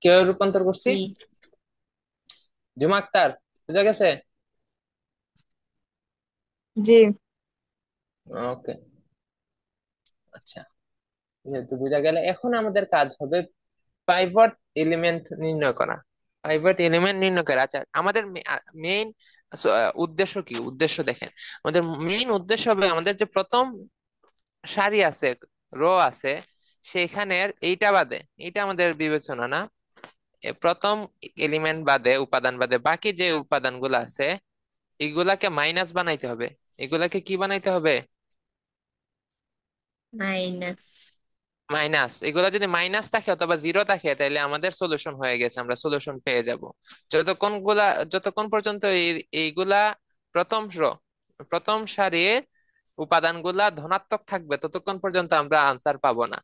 কিভাবে রূপান্তর করছি? জি। জুমা আক্তার, বুঝা গেছে? জি। ওকে, আচ্ছা, যেহেতু বুঝা গেলে এখন আমাদের কাজ হবে পাইভট এলিমেন্ট নির্ণয় করা। পাইভট এলিমেন্ট নির্ণয় করা, আচ্ছা আমাদের মেইন উদ্দেশ্য কি? উদ্দেশ্য দেখেন, আমাদের মেইন উদ্দেশ্য হবে আমাদের যে প্রথম সারি আছে, রো আছে, সেখানের এইটা বাদে, এইটা আমাদের বিবেচনা না, প্রথম এলিমেন্ট বাদে, উপাদান বাদে বাকি যে উপাদানগুলো আছে এগুলাকে মাইনাস বানাইতে হবে। এগুলাকে কি বানাইতে হবে? মাইনাস। মাইনাস। এগুলা যদি মাইনাস থাকে অথবা জিরো থাকে তাহলে আমাদের সলিউশন হয়ে গেছে, আমরা সলিউশন পেয়ে যাব। যতক্ষণ গুলা, যতক্ষণ পর্যন্ত এইগুলা প্রথম প্রথম সারির উপাদানগুলা ধনাত্মক থাকবে ততক্ষণ পর্যন্ত আমরা আনসার পাবো না।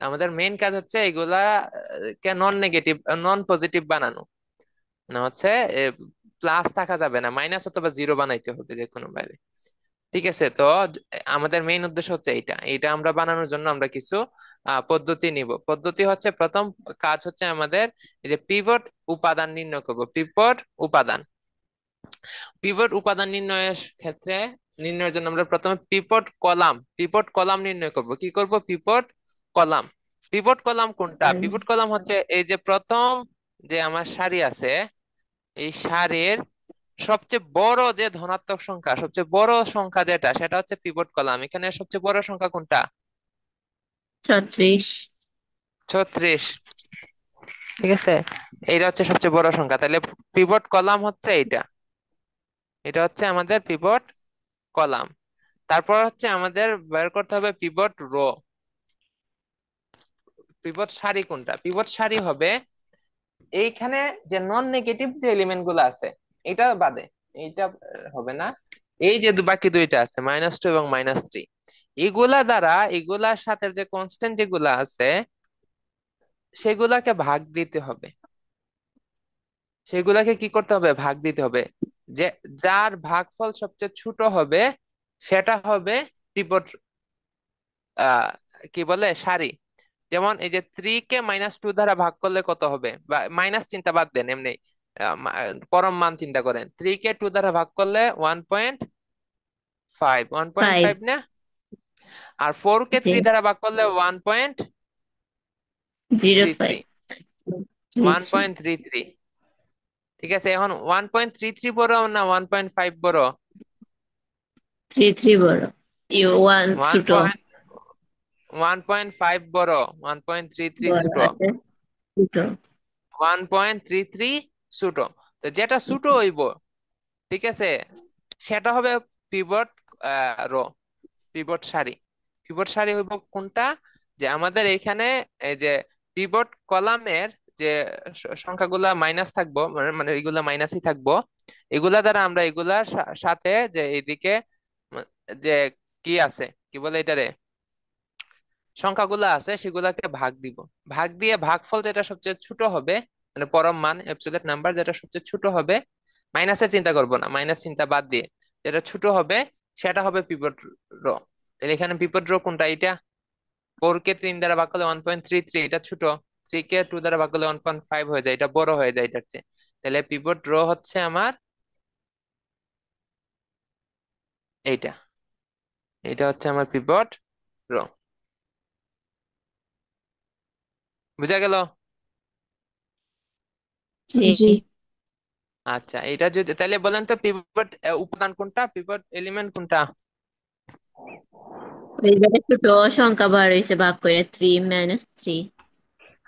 আমাদের মেইন কাজ হচ্ছে এগুলা কে নন নেগেটিভ, নন পজিটিভ বানানো, মানে হচ্ছে প্লাস থাকা যাবে না, মাইনাস অথবা জিরো বানাইতে হবে যে কোনো ভাবে। ঠিক আছে, তো আমাদের মেইন উদ্দেশ্য হচ্ছে এইটা, এইটা আমরা বানানোর জন্য আমরা কিছু পদ্ধতি নিব। পদ্ধতি হচ্ছে, প্রথম কাজ হচ্ছে আমাদের এই যে পিভট উপাদান নির্ণয় করব। পিভট উপাদান নির্ণয়ের ক্ষেত্রে, নির্ণয়ের জন্য আমরা প্রথমে পিভট কলাম নির্ণয় করব। কি করব? Pivot column. পিভট কলাম কোনটা? পিভট কলাম হচ্ছে এই যে প্রথম যে আমার সারি আছে, এই সারির সবচেয়ে বড় যে ধনাত্মক সংখ্যা, সবচেয়ে বড় সংখ্যা যেটা, সেটা হচ্ছে পিভট কলাম। এখানে সবচেয়ে বড় সংখ্যা কোনটা? 36। 36। ঠিক আছে, এইটা হচ্ছে সবচেয়ে বড় সংখ্যা, তাহলে পিভট কলাম হচ্ছে এইটা, এটা হচ্ছে আমাদের পিভট কলাম। তারপর হচ্ছে আমাদের বের করতে হবে পিভট রো। পিভট সারি কোনটা? পিভট সারি হবে এইখানে যে নন নেগেটিভ যে এলিমেন্ট গুলো আছে, এটা বাদে, এইটা হবে না। এই যে বাকি দুইটা আছে -2 এবং -3, এগুলা দ্বারা, এগুলার সাথে যে কনস্ট্যান্ট যেগুলা আছে সেগুলাকে ভাগ দিতে হবে। সেগুলাকে কি করতে হবে? ভাগ দিতে হবে। যে যার ভাগফল সবচেয়ে ছোট হবে সেটা হবে পিভট, কি বলে, সারি। যেমন এই যে 3 কে -2 দ্বারা ভাগ করলে কত হবে? বা মাইনাস চিন্তা বাদ দেন, এমনি পরম মান চিন্তা করেন। 3 কে 2 দ্বারা ভাগ করলে 1.5, 5। 1.5 না? আর 4 কে জি। 3 দ্বারা ভাগ করলে 05। 1.33, 1.33। ঠিক আছে, এখন 1.33 বড় না 1.5 বড়? 33 বড়। 1 ওয়ান ছোট। পয়েন্ট 1.5 বড়, 1.33 বড় ছোট। আছে ছোট। 1.33 ছোট। তো যেটা ছোট হইব, ঠিক আছে, সেটা হবে পিভট রো, পিভট সারি। পিভট সারি হইব কোনটা? যে আমাদের এইখানে এই যে পিভট কলামের যে সংখ্যাগুলা মাইনাস থাকবো, মানে মানে এগুলা মাইনাসই থাকবো, এগুলা দ্বারা আমরা এগুলার সাথে যে এইদিকে উম, যে কি আছে, কি বলে এটারে, সংখ্যাগুলো আছে সেগুলাকে ভাগ দিব। ভাগ দিয়ে ভাগফল যেটা সবচেয়ে ছোট হবে, মানে পরম মান অ্যাবসলিউট নাম্বার যেটা সবচেয়ে ছোট হবে, মাইনাসের চিন্তা করব না, মাইনাস চিন্তা বাদ দিয়ে যেটা ছোট হবে সেটা হবে পিভট রো। তাহলে এখানে পিভট রো কোনটা? এটা 4 কে 3 দ্বারা ভাগ করলে 1.33, এটা ছোট। 3 কে 2 দ্বারা ভাগ করলে 1.5 হয়ে যায়, এটা বড় হয়ে যায় এটার চেয়ে। তাহলে পিভট রো হচ্ছে আমার এইটা, এটা হচ্ছে আমার পিভট রো। বুঝা গেল? জি। আচ্ছা, এটা যদি তাহলে বলেন তো পিভট উপাদান কোনটা, পিভট এলিমেন্ট কোনটা? ওই জায়গায় ছোট সংখ্যা বার হয়েছে ভাগ করে 3 - 3।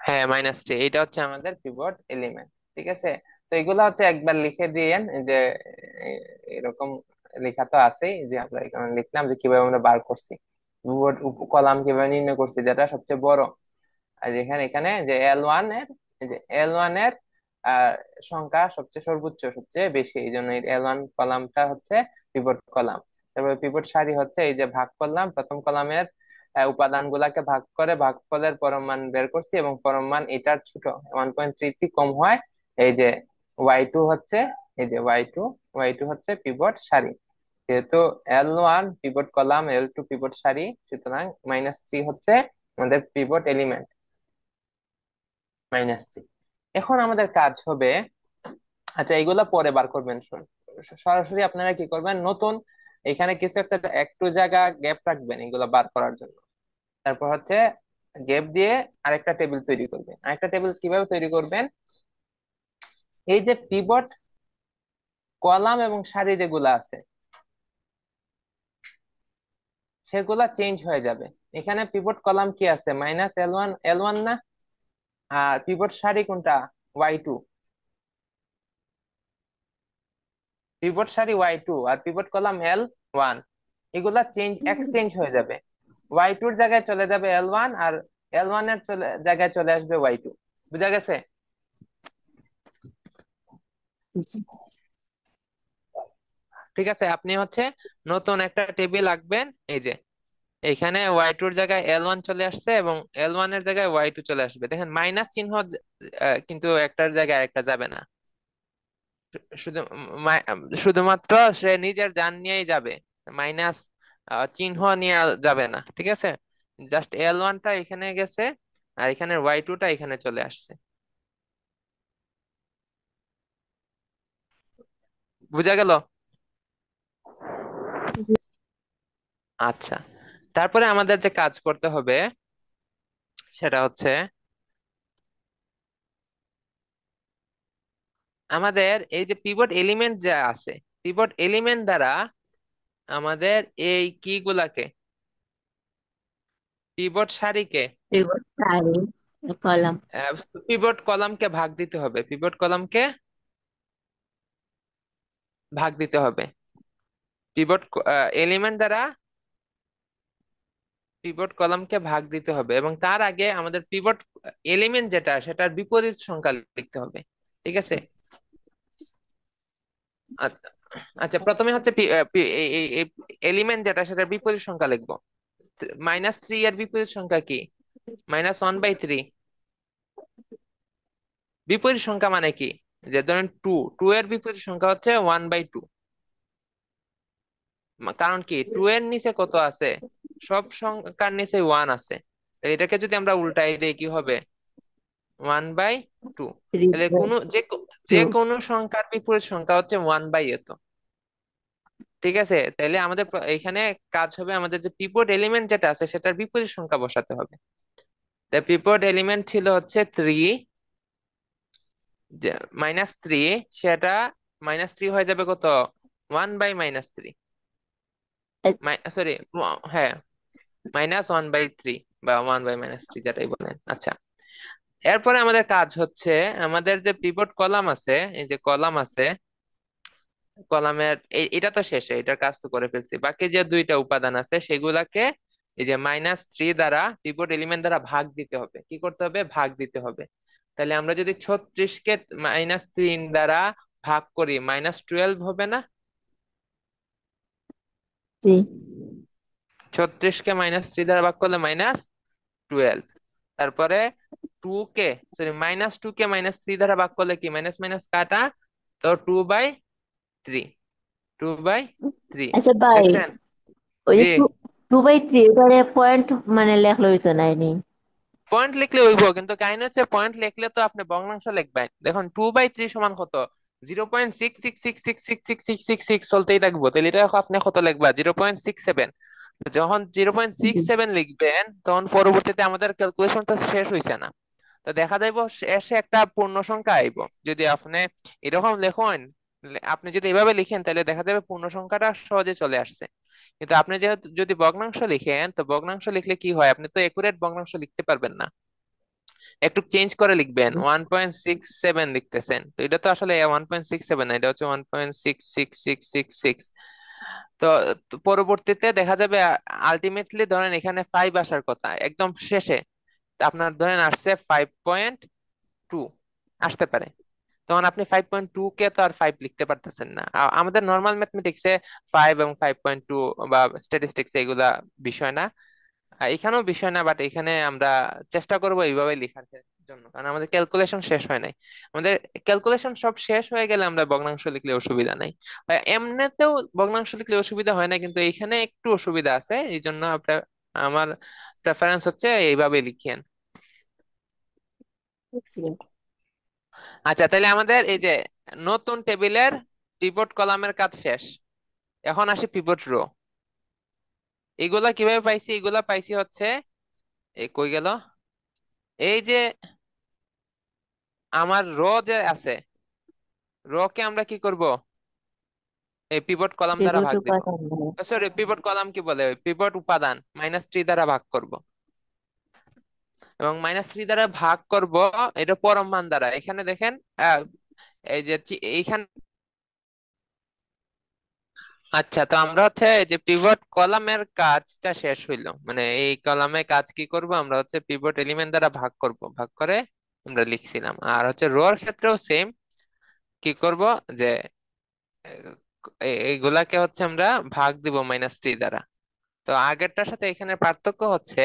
হ্যাঁ, -3, এটা হচ্ছে আমাদের পিভট এলিমেন্ট। ঠিক আছে, তো এগুলো হচ্ছে একবার লিখে দিয়েন, যে এরকম লেখা তো আছেই, যে আমরা এখানে লিখলাম যে কিভাবে আমরা বার করছি, পিভট কলাম কিভাবে নির্ণয় করছি, যেটা সবচেয়ে বড়। আর এখানে এখানে যে L1 এর, এই যে L1 এর আহ, সংখ্যা সবচেয়ে সর্বোচ্চ, সবচেয়ে বেশি, এই জন্য L1 কলামটা হচ্ছে পিভট কলাম। তারপরে পিভট সারি হচ্ছে এই যে ভাগ করলাম, প্রথম কলামের উপাদান গুলাকে ভাগ করে ভাগফলের পরম মান বের করছি, এবং পরম মান এটার ছোট 1.33 কম হয়। এই যে Y2 হচ্ছে, এই যে ওয়াই টু হচ্ছে পিভট সারি। যেহেতু L1 pivot column, L2 pivot সারি, সুতরাং -3 হচ্ছে আমাদের পিভট এলিমেন্ট, -3। এখন আমাদের কাজ হবে, আচ্ছা এগুলা পরে বার করবেন, সরাসরি আপনারা কি করবেন, নতুন এখানে কিছু একটা একটু জায়গা গ্যাপ রাখবেন এগুলা বার করার জন্য। তারপর হচ্ছে গ্যাপ দিয়ে আরেকটা টেবিল তৈরি করবেন। আরেকটা টেবিল কিভাবে তৈরি করবেন, এই যে পিভট কলাম এবং সারি যেগুলা আছে সেগুলা চেঞ্জ হয়ে যাবে। এখানে পিভট কলাম কি আছে, -L1 না? আর পিভট সারি কোনটা, Y2। পিভট সারি Y2 আর পিভট কলাম L1, এগুলা এক্সচেঞ্জ হয়ে যাবে। Y2 এর জায়গায় চলে যাবে L1, আর L1 এর জায়গায় চলে আসবে Y2। বুঝা গেছে? জি। ঠিক আছে, আপনি হচ্ছে নতুন একটা টেবিল আঁকবেন। এই যে এখানে Y2 এর জায়গায় L1 চলে আসছে, এবং L1 এর জায়গায় Y2 চলে আসবে। দেখেন মাইনাস চিহ্ন কিন্তু একটার জায়গায় একটা যাবে না, শুধু শুধুমাত্র সে নিজের জান নিয়েই যাবে, মাইনাস চিহ্ন নিয়ে যাবে না। ঠিক আছে, জাস্ট L1টা এখানে গেছে, আর এখানে Y2টা এখানে চলে আসছে। বুঝা গেল? জি। আচ্ছা, তারপরে আমাদের যে কাজ করতে হবে সেটা হচ্ছে, আমাদের এই যে পিভট এলিমেন্ট যা আছে, পিভট এলিমেন্ট দ্বারা আমাদের এই কি গুলাকে, পিভট সারিকে, রিভার্স সারি কলাম। পিভট কলামকে ভাগ দিতে হবে, পিভট কলামকে ভাগ দিতে হবে, পিভট এলিমেন্ট দ্বারা পিভট কলামকে ভাগ দিতে হবে, এবং তার আগে আমাদের পিভট এলিমেন্ট যেটা সেটার বিপরীত সংখ্যা লিখতে হবে। ঠিক আছে, আচ্ছা। আচ্ছা, প্রথমে হচ্ছে এলিমেন্ট যেটা সেটার বিপরীত সংখ্যা লিখবো। -3 এর বিপরীত সংখ্যা কি? -1/3। বিপরীত সংখ্যা মানে কি, যে ধরেন 2, 2 এর বিপরীত সংখ্যা হচ্ছে 1/2। কারণ কি, 2 এর নিচে কত আছে, সব সংখ্যার নিচে 1 আছে। তো এটাকে যদি আমরা উল্টাই দিই কি হবে, 1/2। তাহলে কোনো যে 3/2। কোনো সংখ্যার বিপরীত সংখ্যা হচ্ছে 1/এত। ঠিক আছে, তাহলে আমাদের এখানে কাজ হবে, আমাদের যে পিভট এলিমেন্ট যেটা আছে সেটার বিপরীত সংখ্যা বসাতে হবে। তাই পিভট এলিমেন্ট ছিল হচ্ছে 3, যে -3, সেটা -3 হয়ে যাবে কত, 1/-3, সরি, হ্যাঁ, -1/3 বা 1/-3, যেটাই বলেন। আচ্ছা, এরপরে আমাদের কাজ হচ্ছে, আমাদের যে পিভট কলাম আছে, এই যে কলাম আছে, কলামের এটা তো শেষে, এটার কাজ তো করে ফেলছি, বাকি যে দুইটা উপাদান আছে সেগুলাকে এই যে -3 দ্বারা, পিভট এলিমেন্ট দ্বারা ভাগ দিতে হবে। কি করতে হবে, ভাগ দিতে হবে। তাহলে আমরা যদি 36 কে -3 দ্বারা ভাগ করি, -12 হবে না? জি। 36 কে -3 দ্বারা ভাগ করলে -12। তারপরে 2 কে, সরি, -2 কে -3 দ্বারা ভাগ করলে কি, মাইনাস মাইনাস কাটা, তো 2/3, 2/3। আচ্ছা ভাই, দেখছেন? ওই যে জি। 2/3 এবারে পয়েন্ট মানে লেখলো হইতো নাইনি। পয়েন্ট লিখলে হইব, কিন্তু কাহিনী হচ্ছে পয়েন্ট লিখলে তো আপনি ভগ্নাংশ লিখবেন। দেখুন 2/3 সমান কত? 0.666666666 চলতেই থাকবো, তাহলে এটা আপনি কত লিখবা? 0.67। যখন 0.67 লিখবেন তখন পরবর্তীতে আমাদের ক্যালকুলেশনটা শেষ হয়েছে না, তো দেখা যাইব শেষে একটা পূর্ণ সংখ্যা আইব। যদি আপনি এরকম লেখেন, আপনি যদি এভাবে লিখেন তাহলে দেখা যাবে পূর্ণ সংখ্যাটা সহজে চলে আসছে। কিন্তু আপনি যেহেতু যদি ভগ্নাংশ লিখেন, তো ভগ্নাংশ লিখলে কি হয়, আপনি তো একুরেট ভগ্নাংশ লিখতে পারবেন না, একটু চেঞ্জ করে লিখবেন। 1.67 লিখতেছেন, তো এটা তো আসলে 1.67 না, এটা হচ্ছে 1.66666। তো তো পরবর্তীতে দেখা যাবে আলটিমেটলি ধরেন এখানে 5 আসার কথা একদম শেষে, তা আপনার ধরেন আসছে 5.2 আসতে পারে, তখন আপনি 5.2 কে তো আর 5 লিখতে পারতেছেন না। আমাদের নর্মাল ম্যাথমেটিক্সে 5 এবং 5.2 বা স্ট্যাটিস্টিক্স এগুলা বিষয় না, এখানেও বিষয় না, বাট এখানে আমরা চেষ্টা করব এইভাবে লেখার জন্য, কারণ আমাদের ক্যালকুলেশন শেষ হয় নাই। আমাদের ক্যালকুলেশন সব শেষ হয়ে গেলে আমরা ভগ্নাংশ লিখলে অসুবিধা নাই। এমনিতেও ভগ্নাংশ লিখলে অসুবিধা হয় না, কিন্তু এখানে একটু অসুবিধা আছে, এই জন্য আপনার, আমার প্রেফারেন্স হচ্ছে এইভাবে লিখিয়েন। বুঝছি। আচ্ছা, তাহলে আমাদের এই যে নতুন টেবিলের পিভট কলামের কাজ শেষ। এখন আসি পিভট রো। এগুলা কিভাবে পাইছি? এগুলা পাইছি হচ্ছে, এই কই গেল, এই যে আমার রো যে আছে, রো কে আমরা কি করব? এই পিভট কলাম দ্বারা পিভট ভাগ দিব। উপাদান বলে। সরি, পিভট কলাম কি বলে, পিভট উপাদান -3 দ্বারা ভাগ করব, এবং -3 দ্বারা ভাগ করব এটা পরম মান দ্বারা। এখানে দেখেন, আহ, এই যে এইখানে, আচ্ছা, তো আমরা হচ্ছে এই যে পিভট কলামের কাজটা শেষ হইলো, মানে এই কলামে কাজ কি করব, আমরা হচ্ছে পিভট এলিমেন্ট দ্বারা ভাগ করব, ভাগ করে আমরা লিখছিলাম। আর হচ্ছে রোর ক্ষেত্রেও সেম, কি করব, যে এইগুলাকে হচ্ছে আমরা ভাগ দিব -3 দ্বারা। তো আগেরটার সাথে এখানে পার্থক্য হচ্ছে,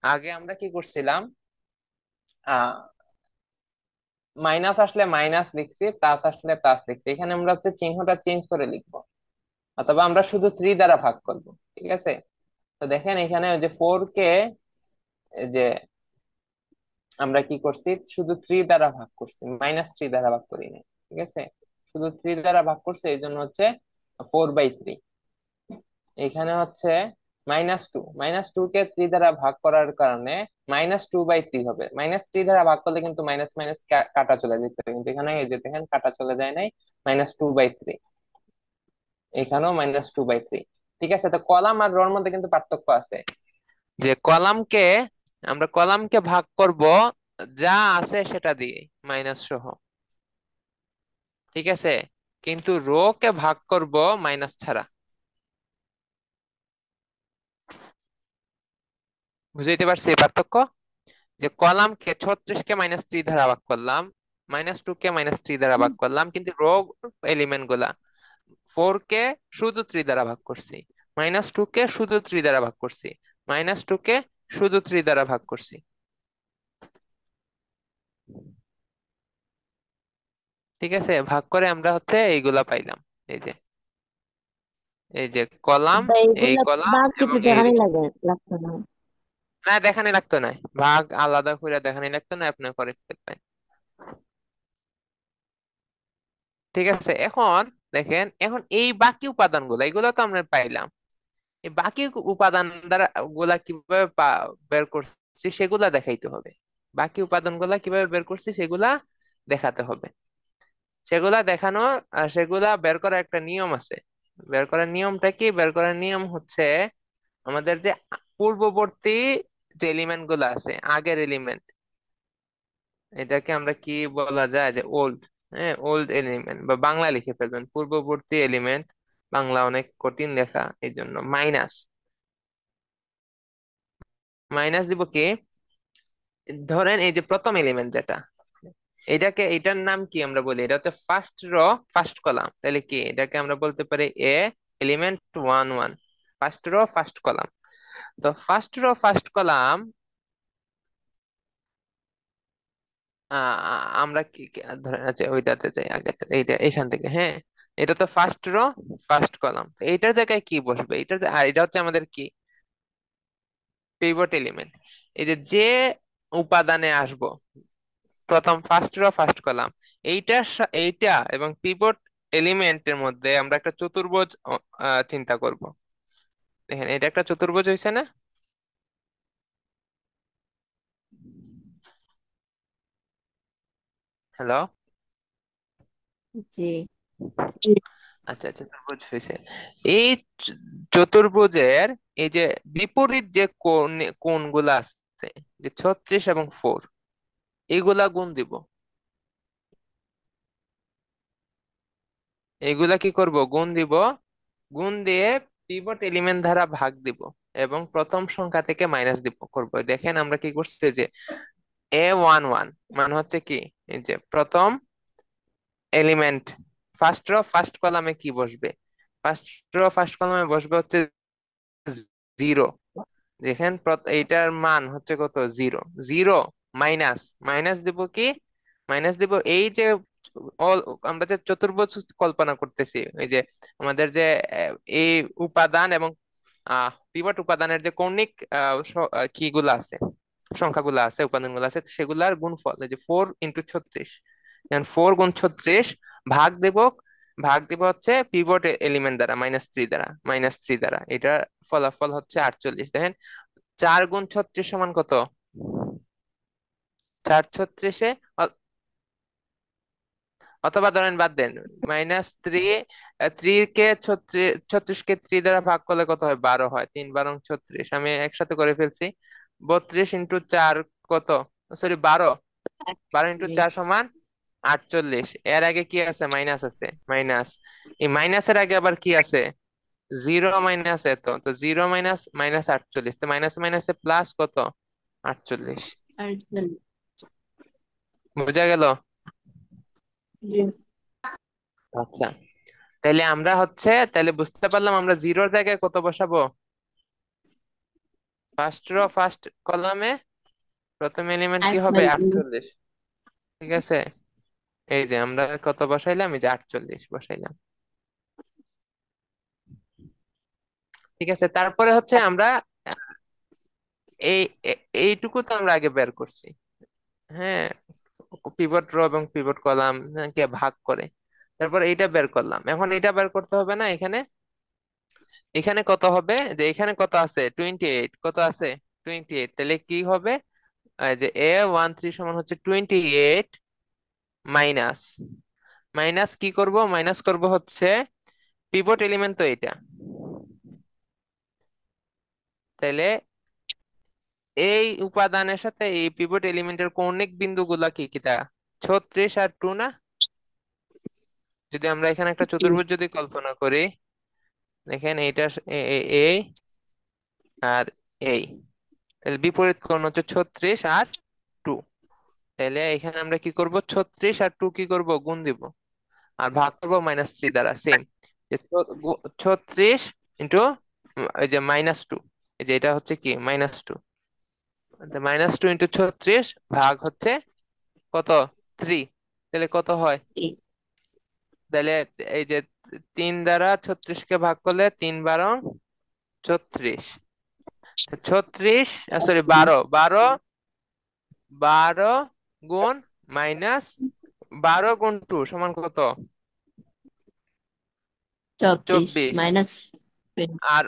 আগে আমরা কি করছিলাম, আহ মাইনাস আসলে মাইনাস লিখছি, প্লাস আসলে প্লাস লিখছি, এখানে আমরা হচ্ছে চিহ্নটা চেঞ্জ করে লিখবো, অথবা আমরা শুধু 3 দ্বারা ভাগ করব। ঠিক আছে, তো দেখেন এখানে ওই যে 4 কে, এই যে আমরা কি করছি, শুধু 3 দ্বারা ভাগ করছি, -3 দ্বারা ভাগ করি নাই। ঠিক আছে, শুধু 3 দ্বারা ভাগ করছে, এই জন্য হচ্ছে 4/3। এখানে হচ্ছে -2, -2 কে 3 দ্বারা ভাগ করার কারণে -2/3 হবে। -3 দ্বারা ভাগ করলে কিন্তু মাইনাস মাইনাস কাটা চলে যেতে হবে, কিন্তু এখানে এই যে দেখেন কাটা চলে যায় নাই, -2/3। এখানেও -2/3। ঠিক আছে, তো কলাম আর রোর মধ্যে কিন্তু পার্থক্য আছে, যে আমরা কলামকে ভাগ করব যা আছে সেটা দিয়ে, মাইনাস সহ। ঠিক আছে, কিন্তু রো কে ভাগ করব মাইনাস ছাড়া। বুঝাইতে পারছি এই পার্থক্য? যে কলামকে 36 কে -3 দ্বারা ভাগ করলাম, -2 কে -3 দ্বারা ভাগ করলাম, কিন্তু রো এলিমেন্ট গুলা 4 কে শুধু 3 দ্বারা ভাগ করছি, -2 কে শুধু 3 দ্বারা ভাগ করছি, -2 কে শুধু 3 দ্বারা ভাগ করছি। ঠিক আছে, ভাগ করে আমরা হচ্ছে এইগুলা পাইলাম। এই যে, এই যে কলাম, বা এই এগুলা কলাম বাদ এবং কিছু এই, দেখানি লাগে, লাগতো না। না দেখানি লাগতো না, ভাগ আলাদা করে দেখানি লাগতো না, আপনি করে ফেলতে পারেন। ঠিক আছে, এখন দেখেন, এখন এই বাকি উপাদানগুলো, এগুলো তো আমরা পাইলাম, এই বাকি উপাদান দ্বারা গুলা কিভাবে বের করছি সেগুলা দেখাইতে হবে। বাকি উপাদানগুলা কিভাবে বের করছি সেগুলা দেখাতে হবে। সেগুলা দেখানো, সেগুলা বের করার একটা নিয়ম আছে। বের করার নিয়মটা কি? বের করার নিয়ম হচ্ছে, আমাদের যে পূর্ববর্তী যে এলিমেন্ট গুলো আছে, আগের এলিমেন্ট, এটাকে আমরা কি বলা যায়, যে ওল্ড, হ্যাঁ ওল্ড এলিমেন্ট, বা বাংলা লিখে ফেলবেন পূর্ববর্তী এলিমেন্ট। বাংলা অনেক কঠিন লেখা, এই জন্য মাইনাস, মাইনাস দিব কি, ধরেন এই যে প্রথম এলিমেন্ট যেটা, এটার নাম কি আমরা বলি, এটা হচ্ছে ফার্স্ট র ফার্স্ট কলাম, তাহলে কি এটাকে আমরা বলতে পারি এ এলিমেন্ট 1 1, ফার্স্ট র ফার্স্ট কলাম। তো ফার্স্ট র ফার্স্ট কলাম, আমরা ধরেন, আচ্ছা ওইটাতে যাই আগে, এইটা এখান থেকে, হ্যাঁ এটা তো ফার্স্ট রো ফার্স্ট কলাম, এইটার জায়গায় কি বসবে, আর এটা হচ্ছে আমাদের কি, পিভট এলিমেন্ট, এই যে যে উপাদানে আসবো, প্রথম ফার্স্ট র ফার্স্ট কলাম, এইটা এবং পিভট এলিমেন্টের মধ্যে আমরা একটা চতুর্ভুজ চিন্তা করব। দেখেন এটা একটা চতুর্ভুজ হয়েছে না? হ্যালো। জি। আচ্ছা, চতুর্ভুজ হয়েছে। এই চ- চতুর্ভুজের এই যে বিপরীত যে কোণগুলা আছে, যে 36 এবং 4, এইগুলা গুণ দিব। এইগুলা কি করব, গুণ দিব। গুণ দিয়ে পিভট এলিমেন্ট দ্বারা ভাগ দিব এবং প্রথম সংখ্যা থেকে মাইনাস দিব করব। দেখেন আমরা কি করছি, যে A11 মানে হচ্ছে কি, এই যে প্রথম এলিমেন্ট, ফার্স্ট রো ফার্স্ট কলামে কি বসবে, ফার্স্ট রো ফার্স্ট কলামে বসবে হচ্ছে 0। দেখেন এইটার মান হচ্ছে কত, 0। 0 মাইনাস, মাইনাস দিব কি, মাইনাস দিব এই যে আমরা যে চতুর্ভুজ কল্পনা করতেছি, এই যে আমাদের যে এই উপাদান এবং পিভট উপাদানের যে কৌণিক কিগুলো আছে, সংখ্যাগুলো আছে, উপাদানগুলো আছে, সেগুলার গুণফল, এই যে 4 × 36, 4 × 36 ভাগ দেব, ভাগ দিব হচ্ছে পিভট এলিমেন্ট দ্বারা, -3 দ্বারা, -3 দ্বারা, এটা ফলাফল হচ্ছে 48। দেখেন 4 × 36 সমান কত, 4 36-এ, অথবা ধরেন বাদ দেন, -3, 36কে 3 দ্বারা ভাগ করলে কত হয়, 12 হয়, 3 × 12 = 36, আমি একসাথে করে ফেলছি। 32 × 4 কত, সরি 12, 12 × 4 আটচল্লিশ। সমান 48। এর আগে কি আছে, মাইনাস আছে, মাইনাস, এই মাইনাসের আগে আবার কি আছে, 0 মাইনাস, এত তো 0 মাইনাস -48, তো মাইনাস মাইনাসে প্লাস কত, 48। আটচল্লিশ। বোঝা গেল? জি। আচ্ছা, তাহলে আমরা হচ্ছে, তাহলে বুঝতে পারলাম আমরা জিরোর জায়গায় কত বসাবো, ফার্স্ট রো ফার্স্ট কলামে প্রথম এলিমেন্ট কি হবে, আটচল্লিশ। 48। ঠিক আছে, এই যে আমরা কত বসাইলাম, এই যে 48 বসাইলাম। ঠিক আছে, তারপরে হচ্ছে আমরা এই এইটুকু তো আমরা আগে বের করছি। হ্যাঁ, পিভট রো এবং পিভট কলাম কে ভাগ করে, তারপর এইটা বের করলাম। এখন এটা বের করতে হবে না, এখানে, এখানে কত হবে, যে এখানে কত আছে, 28, কত আছে, 28, তাহলে কি হবে, যে A13 সমান হচ্ছে 28 মাইনাস, মাইনাস কি করব, মাইনাস করব হচ্ছে পিভট এলিমেন্ট তো এটা, তাহলে এই উপাদানের সাথে এই পিভট এলিমেন্টের কৌণিক বিন্দুগুলা কি কিটা, 36 আর 2 না? যদি আমরা এখানে একটা জি। চতুর্ভুজ যদি কল্পনা করি, দেখেন এইটা এই আর এই, তাহলে বিপরীত কোণ হচ্ছে 36 আর 2। তাহলে এখানে আমরা কি করব, 36 আর 2 কি করব, গুণ দিব, আর ভাগ করবো -3 দ্বারা, সেম, যে 36 এই যে -2, এই যে এটা হচ্ছে কি, -2, -2 × 36 ভাগ হচ্ছে কত, 3, তাহলে কত হয়, জি। তাহলে এই যে 3 দ্বারা 36-কে ভাগ করলে 3 × 12 = 36, 36, সরি 12, 12, 12 গুণ -12 × 2 সমান কত, চব্বিশ 24, মাইনাস। আর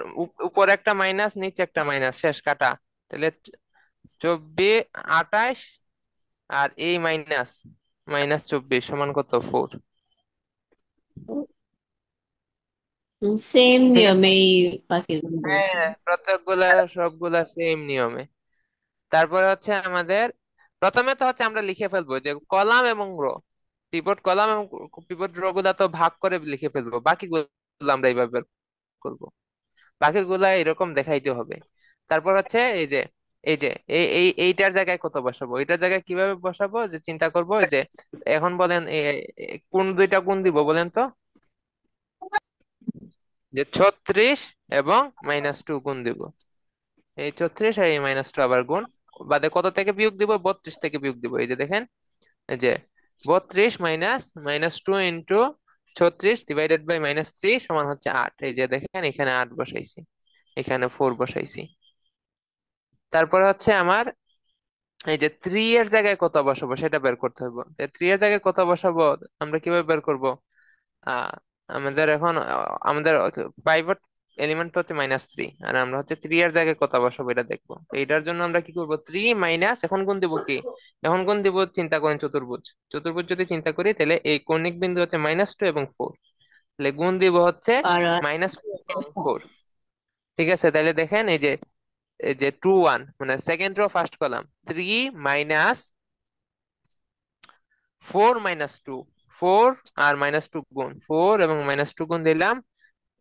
উপরে একটা মাইনাস নিচে একটা মাইনাস, শেষ কাটা, তাহলে 24, 28, আর এই মাইনাস, -24 সমান কত, 4। সেম ঠিক আছে, নিয়মেই বাকিগুলো বলছি। হ্যাঁ প্রত্যেকগুলা সবগুলা সেম নিয়মে। তারপরে হচ্ছে আমাদের, প্রথমে তো হচ্ছে আমরা লিখে ফেলবো যে কলাম এবং রো, পিভট কলাম এবং পিভট রো গুলা তো ভাগ করে লিখে ফেলবো, বাকিগুলো আমরা এইভাবে বের করবো, বাকিগুলা এরকম দেখাইতে হবে। তারপর হচ্ছে এই যে, এই যে এইটার জায়গায় কত বসাবো, এইটার জায়গায় কিভাবে বসাবো, যে চিন্তা করবো, এই যে এখন বলেন কোন দুইটা গুণ দিব বলেন তো, যে 36 এবং -2 গুণ দিব, এই 36 আর এই -2 আবার গুণ, বাদে কত থেকে বিয়োগ দিব, 32 থেকে বিয়োগ দিব, এই যে দেখেন, এই যে 32 মাইনাস -2 × 36 / -3 সমান হচ্ছে 8, এই যে দেখেন এখানে 8 বসাইছি, এখানে 4 বসাইছি। তারপরে হচ্ছে আমার এই যে 3 এর জায়গায় কত বসাবো সেটা বের করতে হবে। 3 এর জায়গায় কত বসাবো আমরা কিভাবে বের করব? আহ আমাদের এখন আমাদের পাইভট এলিমেন্ট তো হচ্ছে -3, আর আমরা হচ্ছে 3 এর জায়গায় কত বসাবো এটা দেখবো। তো এটার জন্য আমরা কি করবো, 3 মাইনাস, এখন গুণ দিব কি, এখন গুণ দিব, চিন্তা করেন চতুর্ভুজ, চতুর্ভুজ যদি চিন্তা করি তাহলে এই কৌণিক বিন্দু হচ্ছে -2 এবং 4, তাহলে গুণ দিব হচ্ছে আর -2 এবং 4। ঠিক আছে, তাহলে দেখেন এই যে 2 1 মানে সেকেন্ড রো ফার্স্ট কলাম, 3 - 4 - 2, 4 আর -2 গুণ, 4 এবং -2 গুণ দিলাম,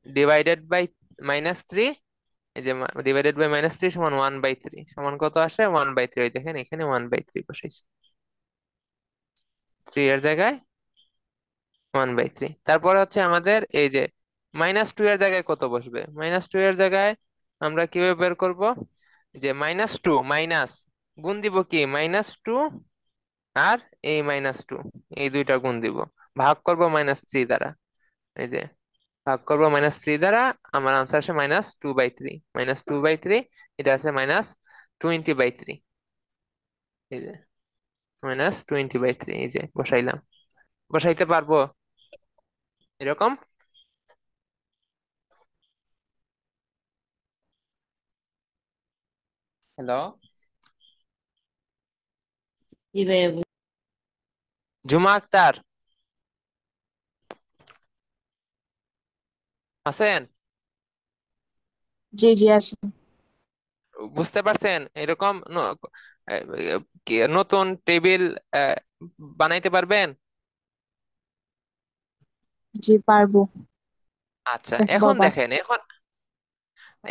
ডিভাইডেড বাই -3, এই যে ডিভাইডেড বাই -3 সমান 1/3, সমান কত আসে 1/3, ওই দেখেন এখানে 1/3 বসাইছি, 3 এর জায়গায় 1/3। তারপরে হচ্ছে আমাদের এই যে -2 এর জায়গায় কত বসবে, -2 এর জায়গায় আমরা কিভাবে বের করব, যে -2 মাইনাস, গুণ দিব কি -2 আর এই -2, এই দুইটা গুণ দিব, ভাগ করব -3 দ্বারা, এই যে ভাগ করবো -3 দ্বারা, আমার আনসার আসে -2/3, -2/3, এটা আছে -20/3, এই যে -20/3, এই যে বসাইলাম, বসাইতে পারবো এরকম। হ্যালো, জি ভাইয়া ঝুমা আক্তার আছেন? জি জি আছে। বুঝতে পারছেন এরকম আহ, নতুন টেবিল বানাইতে পারবেন? জি পারবো। আচ্ছা, দেখবো এখন আবার। দেখেন, এখন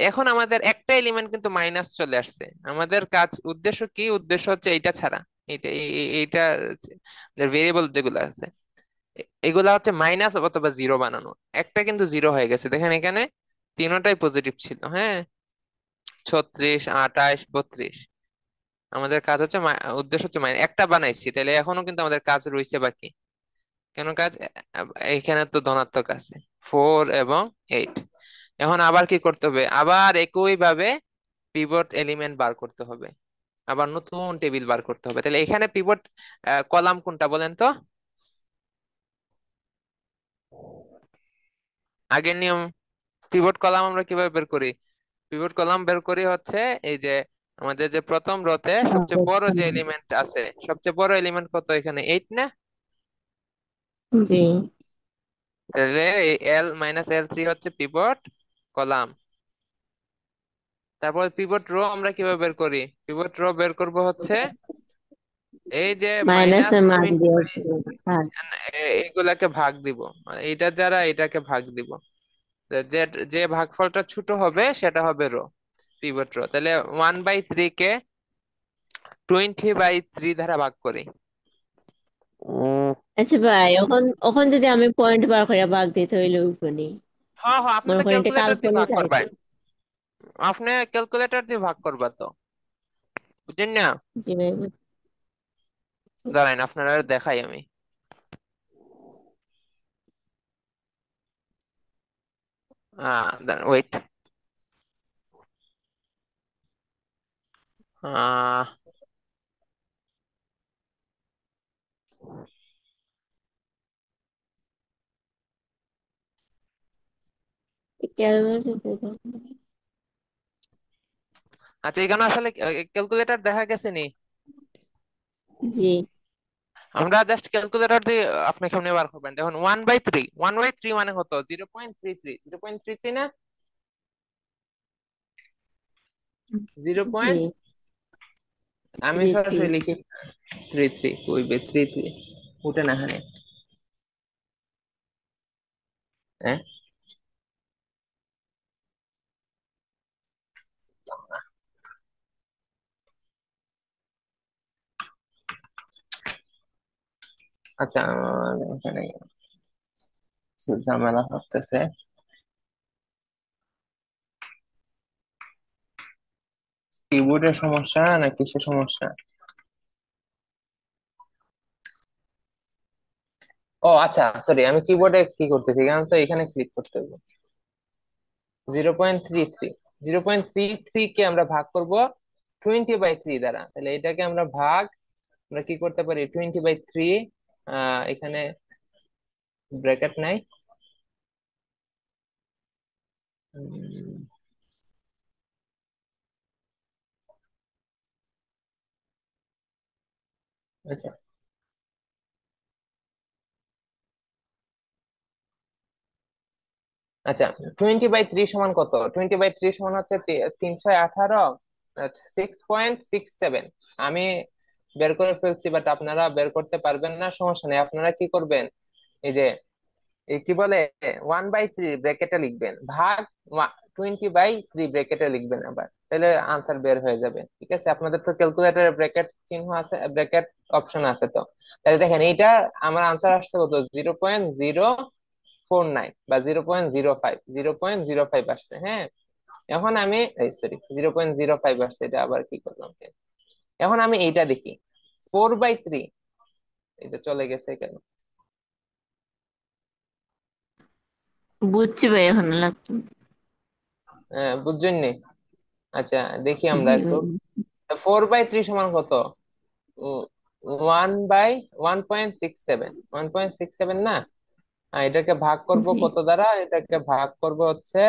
এখন আমাদের একটা এলিমেন্ট কিন্তু মাইনাস চলে আসছে, আমাদের কাজ উদ্দেশ্য কি, উদ্দেশ্য হচ্ছে এইটা ছাড়া, এইটা ভেরিয়েবল যেগুলো আছে এগুলা হচ্ছে মাইনাস অথবা জিরো বানানো। একটা কিন্তু জিরো হয়ে গেছে, দেখেন এখানে তিনটাই পজিটিভ ছিল, হ্যাঁ, 36 28 32। আমাদের কাজ হচ্ছে উদ্দেশ্য হচ্ছে একটা বানাইছি, তাহলে এখনো কিন্তু আমাদের কাজ রয়েছে বাকি। কেন কাজ, এখানে তো ধনাত্মক আছে 4 এবং 8। এখন আবার কি করতে হবে, আবার একই ভাবে পিভট এলিমেন্ট বার করতে হবে, আবার নতুন টেবিল বার করতে হবে। তাহলে এখানে পিভট কলাম কোনটা বলেন তো? আগের নিয়ম, পিভট কলাম আমরা কিভাবে বের করি, পিভট কলাম বের করি হচ্ছে এই যে আমাদের যে প্রথম রোতে সবচেয়ে বড় যে এলিমেন্ট আছে, সবচেয়ে বড় এলিমেন্ট কত এখানে 8 না? জি তাহলে এই L - L3 হচ্ছে পিভট কলাম। তারপর পিভট রো আমরা কিভাবে বের করি, পিভট রো বের করব হচ্ছে এই যে মাইনাসের মান -20, দিয়ে ভাগ। এইগুলাকে ভাগ দিব, মানে এইটার দ্বারা এটাকে ভাগ দিব, তো যে যে ভাগফলটা ছোট হবে সেটা হবে রো, পিভট রো। তাহলে 1/3 কে 20/3 দ্বারা ভাগ করি। আচ্ছা ভাই, ওখান ওখান যদি আমি পয়েন্ট বার করে ভাগ দিতে হইলে উপরে হ্যাঁ হ্যাঁ, আপনি মনে তো করেন এটা ক্যালকুলেটর দিয়ে কাল্পনিক ভাগ আর কি। করবেন, আপনি ক্যালকুলেটর দিয়ে ভাগ করবা তো, বুঝছেন না? জি ভাই দাঁড়ান আপনারা দেখাই আমি। ওয়েট, আচ্ছা এখানে আসলে ক্যালকুলেটর দেখা গেছে নি, জি আমরা জাস্ট ক্যালকুলেটর দিয়ে আপনি সামনে বার করবেন। দেখুন 1/3, 1/3 মানে কত, 0.33, 0.33 না, জিরো জি পয়েন্ট আমি জি জি সরাসরি লিখি 33, কইবে 33 উঠে না এখানে, হ্যাঁ। আচ্ছা, এখানে ঝামেলা করতেছে, কিবোর্ডের সমস্যা না কিসের সমস্যা? ও আচ্ছা, সরি, আমি কিবোর্ডে কি করতেছি, এখানে তো এখানে ক্লিক করতে হবে। 0.33, 0.33 কে আমরা ভাগ করব 20/3 দ্বারা। তাহলে এটাকে আমরা ভাগ, আমরা কি করতে পারি, 20/3, এখানে ব্র্যাকেট নাই। উম, আচ্ছা, আচ্ছা, 20/3 সমান কত? 20/3 সমান হচ্ছে 318, 6.67। আমি বের করে ফেলছি, বাট আপনারা বের করতে পারবেন না, সমস্যা নেই। আপনারা কি করবেন, এই যে কি বলে, 1/3 ব্র্যাকেটে লিখবেন, ভাগ 20/3 ব্র্যাকেটে লিখবেন আবার, তাহলে আনসার বের হয়ে যাবে। ঠিক আছে, আপনাদের তো ক্যালকুলেটরে ব্র্যাকেট চিহ্ন আছে, ব্র্যাকেট অপশন আছে তো। তাহলে দেখেন, এইটা আমার আনসার আসছে কত, 0.049 বা 0.05, 0.05 আসছে। হ্যাঁ, এখন আমি, এই সরি, 0.05 আসছে, এটা আবার কি করলাম। এখন আমি এইটা দেখি, 4/3, এটা চলে গেছে কেন? বুঝছি ভাই, এখন লাগতো। হ্যাঁ, বুঝছেন নি? আচ্ছা, দেখি আমরা জি একটু। ভাই। 4/3 সমান কত? 1/1.67, 1.67 না? এটাকে ভাগ করব জি। কত দ্বারা, এটাকে ভাগ করব হচ্ছে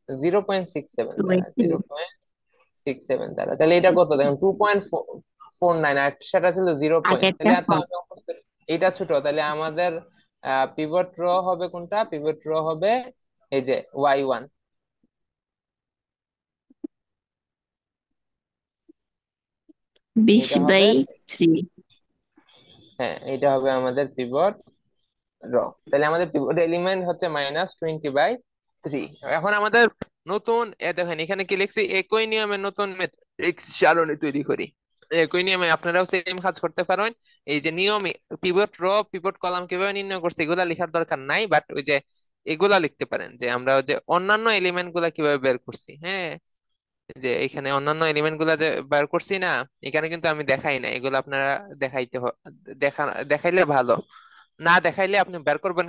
0.67 টু বাই দ্বারা, থ্রি 0.67 দ্বারা। তাহলে এটা কত দেখুন, 2.49, আর সেটা ছিল 0. আগেরটা তাহলে এত কম। আমি এটা ছোট, তাহলে আমাদের পিভট রো হবে কোনটা? পিভট রো হবে এই যে y1। বিশ এটা হবে, বাই থ্রি হ্যাঁ, এটা হবে আমাদের পিভট র। তাহলে আমাদের পিভট এলিমেন্ট হচ্ছে -20/3। এখন আমাদের নতুন, দেখেন এখানে কি লিখছি, একই নিয়মে নতুন ম্যাট্রিক্স সারণী তৈরি করি। একই নিয়মে আপনারাও সেম কাজ করতে পারেন। এই যে নিয়মে পিভট র, পিভট কলাম কিভাবে নির্ণয় করছে এগুলা লেখার দরকার নাই, বাট ওই যে এগুলা লিখতে পারেন, যে আমরা ওই যে অন্যান্য এলিমেন্ট গুলা কিভাবে বের করছি। হ্যাঁ, যে এখানে অন্যান্য এলিমেন্ট গুলা যে বের করছি না, এখানে কিন্তু আমি দেখাই না, এগুলো আপনারা দেখা দেখাইলে ভালো। না দেখাইলে আপনি বের করবেন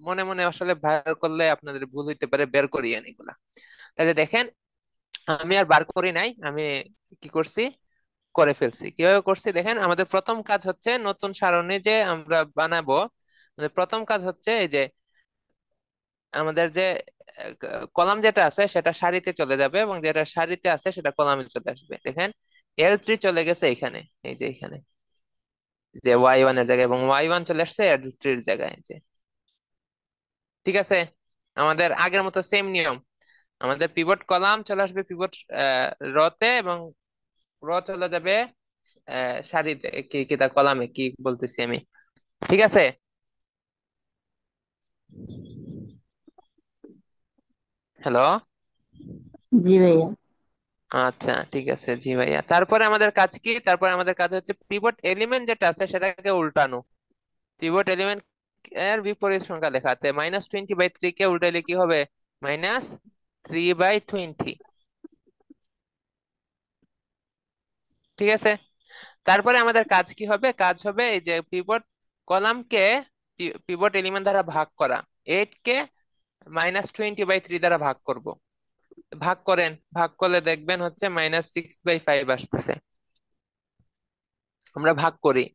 মনে মনে, আসলে বের করলে আপনাদের ভুল হইতে পারে, বের করিয়েন এগুলা। তাহলে দেখেন, আমি আর বার করি নাই, আমি কি করছি, করে ফেলছি। কিভাবে করছি দেখেন, আমাদের প্রথম কাজ হচ্ছে নতুন সারণী যে আমরা বানাবো। আমাদের প্রথম কাজ হচ্ছে এই যে আমাদের যে কলাম যেটা আছে সেটা সারিতে চলে যাবে, এবং যেটা সারিতে আছে সেটা কলামে চলে আসবে। দেখেন, L3 চলে গেছে এখানে, এই যে এখানে, যে y1 এর জায়গায়, এবং y1 চলে আসছে L3 এর জায়গায়, যে ঠিক আছে। আমাদের আগের মতো সেম নিয়ম, আমাদের পিভট কলাম চলে আসবে পিভট রতে, এবং র চলে যাবে সারিতে, কি কি তা কলামে, কি বলতেছি আমি, ঠিক আছে। হ্যালো। জি ভাইয়া। আচ্ছা, ঠিক আছে, জি ভাইয়া। তারপরে আমাদের কাজ কি, তারপরে আমাদের কাজ হচ্ছে পিভট এলিমেন্ট যেটা আছে সেটাকে উল্টানো। পিভট এলিমেন্ট এর বিপরীত সংখ্যা লেখাতে, -20/3 কে উল্টাইলে কি হবে, -3/20। ঠিক আছে, তারপরে আমাদের কাজ কি হবে, কাজ হবে এই যে পিভট কলামকে পিভট এলিমেন্ট দ্বারা ভাগ করা। 8 কে -20/3 দ্বারা ভাগ করব। ভাগ করেন, ভাগ করলে দেখবেন হচ্ছে -6/5 আসতেছে। আমরা ভাগ করি,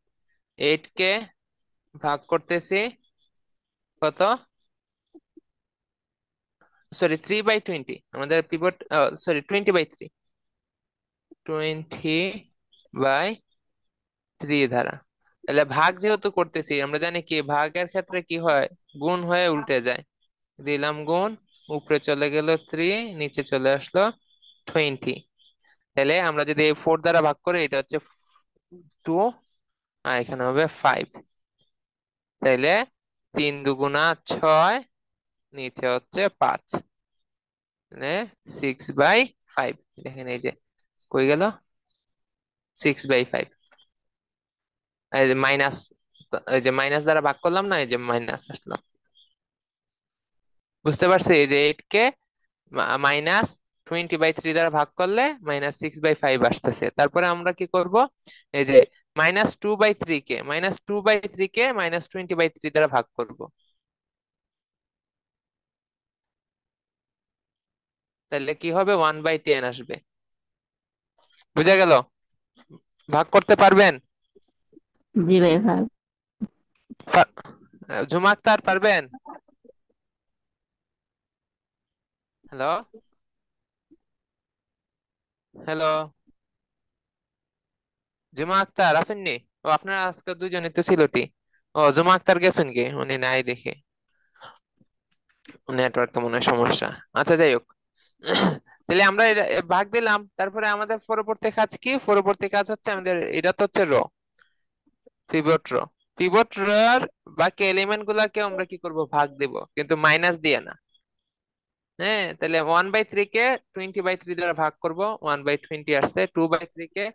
8 কে ভাগ করতেছি কত, সরি, 3/20, আমাদের পিভট, সরি, 20/3, 20/3 ধারা। তাহলে ভাগ যেহেতু করতেছি, আমরা জানি কি ভাগের ক্ষেত্রে কি হয়, গুণ হয়ে উল্টে যায়। দিলাম গুণ, উপরে চলে গেল 3, নিচে চলে আসলো 20। তাহলে আমরা যদি এই 4 দ্বারা ভাগ করি, এটা হচ্ছে 2, আর এখানে হবে 5। তাইলে 3 × 2 = 6, নিচে হচ্ছে 5, মানে 6/5। দেখেন এই যে কই গেল, 6/5। এই যে মাইনাস, এই যে মাইনাস দ্বারা ভাগ করলাম না, এই যে মাইনাস আসলো। বুঝতে পারছি, এই যে 8 কে -20/3 দ্বারা ভাগ করলে -6/5 আসতেছে। তারপরে আমরা কি করব, এই যে -2/3 কে -20/3 দ্বারা ভাগ করব। তাহলে কি হবে, 1/10 আসবে। বুঝা গেল? ভাগ করতে পারবেন? জি ভাই ভাই। পা- ঝুমা আক্তার পারবেন? হ্যালো, হ্যালো, জুমা আক্তার আসেননি? ও আপনারা আজকে দুজনে তো ছিলটি। ও জুমা আক্তার গেছেন কি, উনি নাই দেখে। নেটওয়ার্ক মনে হয় সমস্যা। আচ্ছা যাই হোক। তাহলে আমরা ভাগ দিলাম, তারপরে আমাদের পরবর্তী কাজ কি? পরবর্তী কাজ হচ্ছে আমাদের, এটা তো হচ্ছে র, পিভট র। পিভট র বাকি এলিমেন্ট গুলাকে আমরা কি করব, ভাগ দিব, কিন্তু মাইনাস দিয়ে না। হ্যাঁ, তাহলে 1/3 কে 20/3 দ্বারা ভাগ করব, 1/20 আসছে। 2/3 কে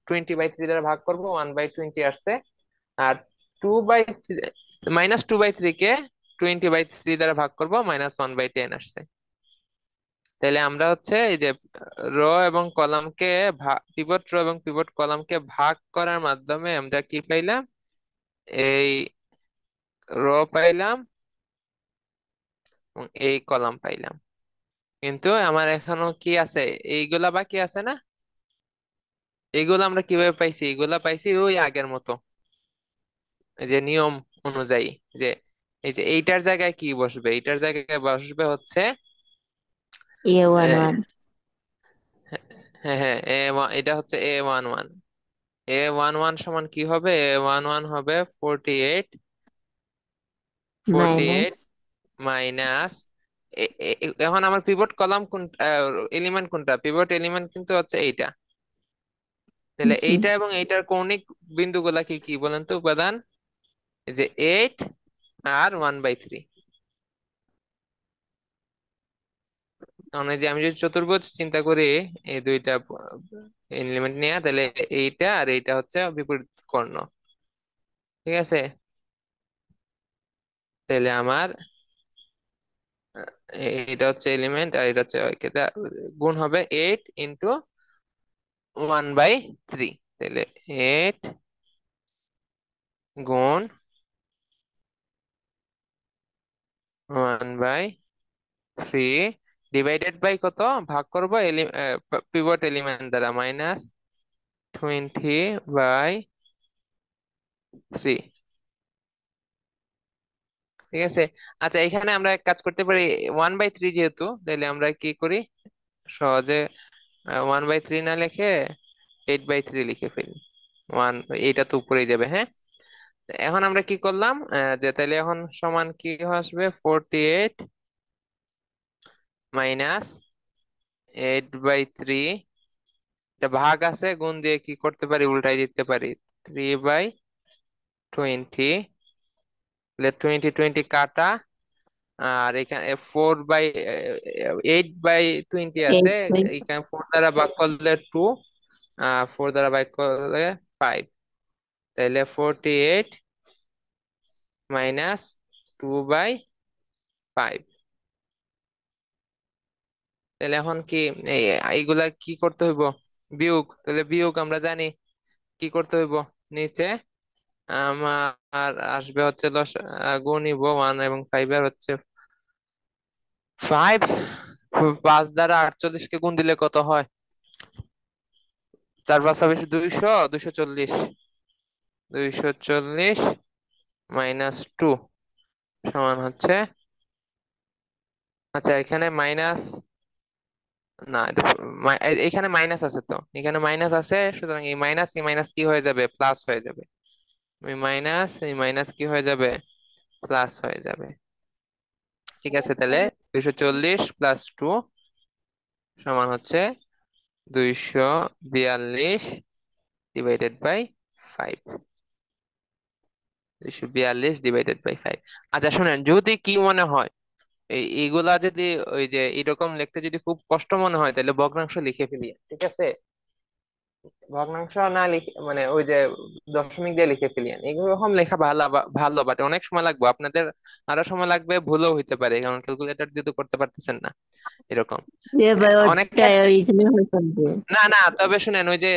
20/3 দ্বারা ভাগ করব, 1/20 আসছে। আর 2/3, -2/3 কে 20/3 দ্বারা ভাগ করব, -1/10 আসছে। তাহলে আমরা হচ্ছে এই যে রো এবং কলামকে, পিভট রো এবং পিভট কলামকে ভাগ করার মাধ্যমে আমরা কি পাইলাম? এই রো পাইলাম এবং এই কলাম পাইলাম। কিন্তু আমার এখনো কি আছে, এইগুলা বাকি আছে না? এইগুলো আমরা কিভাবে পাইছি? এইগুলা পাইছি ওই আগের মতো, এই যে নিয়ম অনুযায়ী, যে এই যে এইটার জায়গায় কি বসবে, এইটার জায়গায় বসবে হচ্ছে A11। আহ, হ্যাঁ হ্যাঁ, এটা হচ্ছে A11। A11 সমান কি হবে? A11 হবে 48, ফোরটি মাইনাস। এইট মাইনাস, এখন আমার পিভট কলাম কোন, এলিমেন্ট কোনটা? পিভট এলিমেন্ট কিন্তু হচ্ছে এইটা। তাহলে জি। এইটা এবং এইটার কৌণিক বিন্দুগুলা কি কি বলেন তো, উপাদান? এই যে 8 আর 1/3। কারণ এই যে আমি যদি চতুর্ভুজ চিন্তা করি, এই দুইটা এলিমেন্ট নিয়ে, তাহলে এইটা আর এইটা হচ্ছে বিপরীত কর্ণ। ঠিক আছে? তাহলে আমার এটা হচ্ছে এলিমেন্ট আর এটা হচ্ছে এটা, গুণ হবে 8 × 1/3। তাহলে 8 গুণ 1/3 ডিভাইডেড বাই কত, ভাগ করবো পিভট এলিমেন্ট দ্বারা, -20/3। ঠিক আছে? আচ্ছা, এখানে আমরা এক কাজ করতে পারি। 1/3 যেহেতু, তাহলে আমরা কি করি, সহজে 1/3 না লিখে 8/3 লিখে ফেলি। ওয়ান, এইটা তো উপরেই যাবে, হ্যাঁ। এখন আমরা কি করলাম, যে তাহলে এখন সমান কি আসবে, 48 -8/3। এটা ভাগ আছে, গুণ দিয়ে কি করতে পারি, উল্টাই দিতে পারি। 3/20, তাহলে 20 20 কাটা। আর এখানে 8/20 আছে, 8 এখানে 4 দ্বারা ভাগ করলে 2, 4 দ্বারা ভাগ করলে 5। তাহলে 48 -2/5। তাহলে এখন কি, এই এইগুলা কি করতে হইব? বিয়োগ। তাহলে বিয়োগ আমরা জানি কি করতে হইব। নিচে আমার আসবে হচ্ছে গুণ নিব 1 এবং 5 এর হচ্ছে 5। 5 দ্বারা 48 কে গুণ দিলে কত হয়? 4 5 200, 240। 240 -2 সমান হচ্ছে, আচ্ছা এখানে মাইনাস, না এখানে মাইনাস আছে, তো এখানে মাইনাস আছে, সুতরাং এই মাইনাস কি হয়ে যাবে, প্লাস হয়ে যাবে। এই মাইনাস কি হয়ে যাবে, প্লাস হয়ে যাবে। ঠিক আছে, তাহলে 240 + 2 সমান হচ্ছে 242/5। 242/5। আচ্ছা শুনেন, যদি কি মনে হয়, এইগুলা যদি, ওই যে এরকম লিখতে যদি খুব কষ্ট মনে হয়, তাহলে ভগ্নাংশ লিখে ফেলি, ঠিক আছে? ভগ্নাংশ না লিখে, মানে ওই যে দশমিক দিয়ে লিখে ফেলি, এরকম লেখা ভালো, ভালো, বাট অনেক সময় লাগবে আপনাদের। আরো সময় লাগবে, ভুলও হইতে পারে, কারণ ক্যালকুলেটর দিয়ে তো করতে পারতেছেন না এরকম। এবার অনেক ওটাই ক্ষেত্রে, ওই জন্য হয়েছে। না না, তবে শুনেন, ওই যে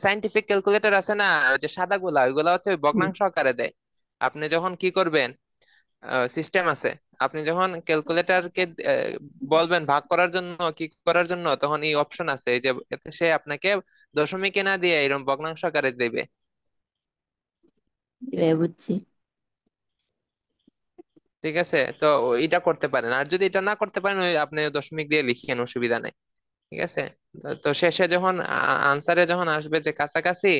সাইন্টিফিক ক্যালকুলেটর আছে না, ওই যে সাদা গুলা, ওইগুলা হচ্ছে ওই ভগ্নাংশ আকারে দেয়। আপনি যখন কি করবেন, সিস্টেম আছে। আপনি যখন ক্যালকুলেটরকে বলবেন ভাগ করার জন্য কি করার জন্য, তখন এই অপশন আছে, এই যে এতে সে আপনাকে দশমিকে না দিয়ে এরকম ভগ্নাংশ আকারে দেবে। জি ভাইয়া বুঝছি। ঠিক আছে, তো এটা করতে পারেন, আর যদি এটা না করতে পারেন ওই আপনি দশমিক দিয়ে লিখেন, অসুবিধা নেই। ঠিক আছে, তো শেষে যখন আনসারে যখন আসবে যে কাছাকাছি,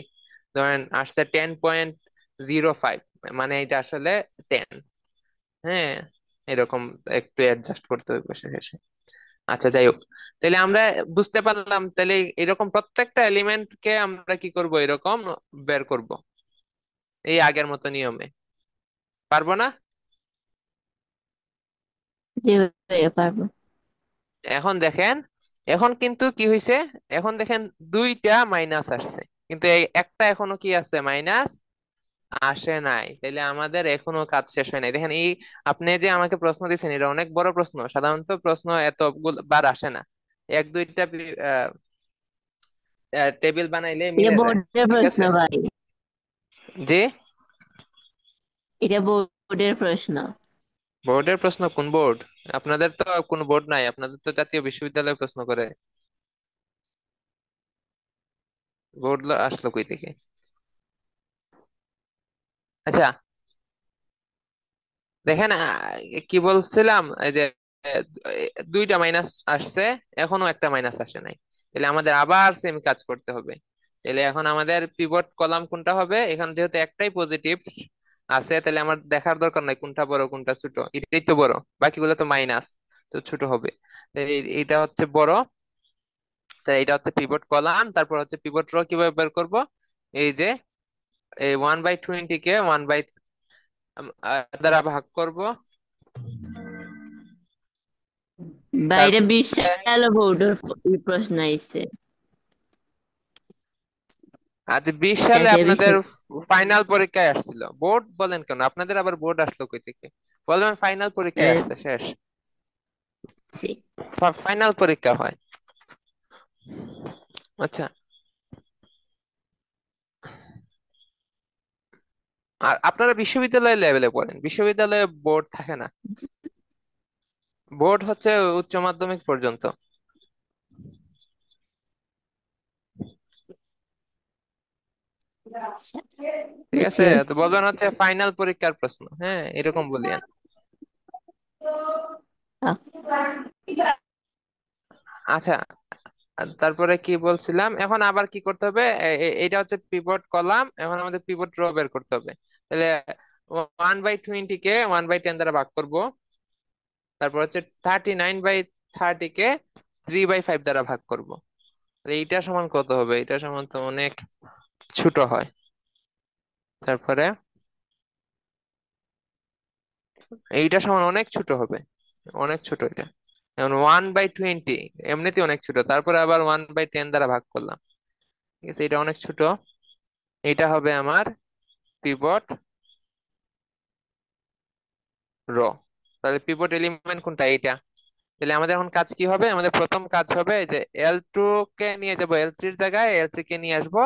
ধরেন আসছে 10.05, মানে এটা আসলে 10। হ্যাঁ, এরকম একটু অ্যাডজাস্ট করতে হবে শেষে। আচ্ছা, যাই হোক, তাহলে আমরা বুঝতে পারলাম, তাহলে এরকম প্রত্যেকটা এলিমেন্ট কে আমরা কি করব, এরকম বের করব এই আগের মতো নিয়মে। পারবো না? জি ভাইয়া পারবো। এখন দেখেন, এখন কিন্তু কি হয়েছে, এখন দেখেন দুইটা মাইনাস আসছে, কিন্তু এই একটা এখনো কি আছে, মাইনাস আসে নাই। তাইলে আমাদের এখনো কাজ শেষ হয় নাই। দেখেন এই, আপনি যে আমাকে প্রশ্ন দিচ্ছেন এটা অনেক বড় প্রশ্ন, সাধারণত প্রশ্ন এত বার আসে না, এক দুইটা টেবিল বানাইলে এটা মিলে যায়। বোর্ডের ঠিক প্রশ্ন আছে, ভাই। জি। এটা বোর্ডের প্রশ্ন। বোর্ডের প্রশ্ন? কোন বোর্ড? আপনাদের তো কোনো বোর্ড নাই, আপনাদের তো জাতীয় বিশ্ববিদ্যালয় প্রশ্ন করে। বোর্ড আসলো কই থেকে? আচ্ছা, দেখেন কি বলছিলাম, এই যে আহ, দুইটা মাইনাস আসছে, এখনো একটা মাইনাস আসে নাই। তাহলে আমাদের আবার সেম কাজ করতে হবে। তাহলে এখন আমাদের পিভট কলাম কোনটা হবে, এখন যেহেতু একটাই পজিটিভ আছে, তাহলে আমার দেখার দরকার নাই কোনটা বড় কোনটা ছোট, এটাই তো বড়, বাকিগুলো তো মাইনাস, তো ছোট হবে। তো এইটা হচ্ছে বড়, তাই এটা হচ্ছে পিভট কলাম। তারপর হচ্ছে পিভট রো কিভাবে বের করব, এই যে এই 1/20 কে 1 বাই দ্বারা ভাগ করব। বাইরে তারপর বিশাল বোর্ডের প্রশ্ন আইছে। আজ 20 সালে জাতীয় আপনাদের বিষয়। ফাইনাল পরীক্ষায় আসছিল, বোর্ড বলেন কেন, আপনাদের আবার বোর্ড আসলো কই থেকে? বলবেন ফাইনাল পরীক্ষায় আসছে, শেষ। ফাইনাল পরীক্ষা হয়। আচ্ছা, আর আপনারা বিশ্ববিদ্যালয় লেভেলে পড়েন, বিশ্ববিদ্যালয়ে বোর্ড থাকে না, বোর্ড হচ্ছে উচ্চ মাধ্যমিক পর্যন্ত। ঠিক আছে, আচ্ছা। তো বলবেন হচ্ছে ফাইনাল পরীক্ষার প্রশ্ন, হ্যাঁ এরকম বলিয়েন। আচ্ছা, আর তারপরে কি বলছিলাম, এখন আবার কি করতে হবে, এইটা হচ্ছে পিভট কলাম, এখন আমাদের পিভট রো বের করতে হবে। তাহলে 1/20 কে 1/10 দ্বারা ভাগ করব। তারপর হচ্ছে 39/30 কে 3/5 দ্বারা ভাগ করব। তাহলে এইটা সমান কত হবে, এটা সমান তো অনেক ছোট হয়। তারপরে এইটা সমান অনেক ছোট হবে, অনেক ছোট এটা। এখন 1/20 এমনিতে অনেক ছোট, তারপরে আবার 1/10 দ্বারা ভাগ করলাম। ঠিক আছে, এটা অনেক ছোট, এটা হবে আমার পিভট র। তাহলে পিভট এলিমেন্ট কোনটা, এইটা। তাহলে আমাদের এখন কাজ কি হবে, আমাদের প্রথম কাজ হবে যে L2 কে নিয়ে যাব L3 এর জায়গায়, L3 কে নিয়ে আসবো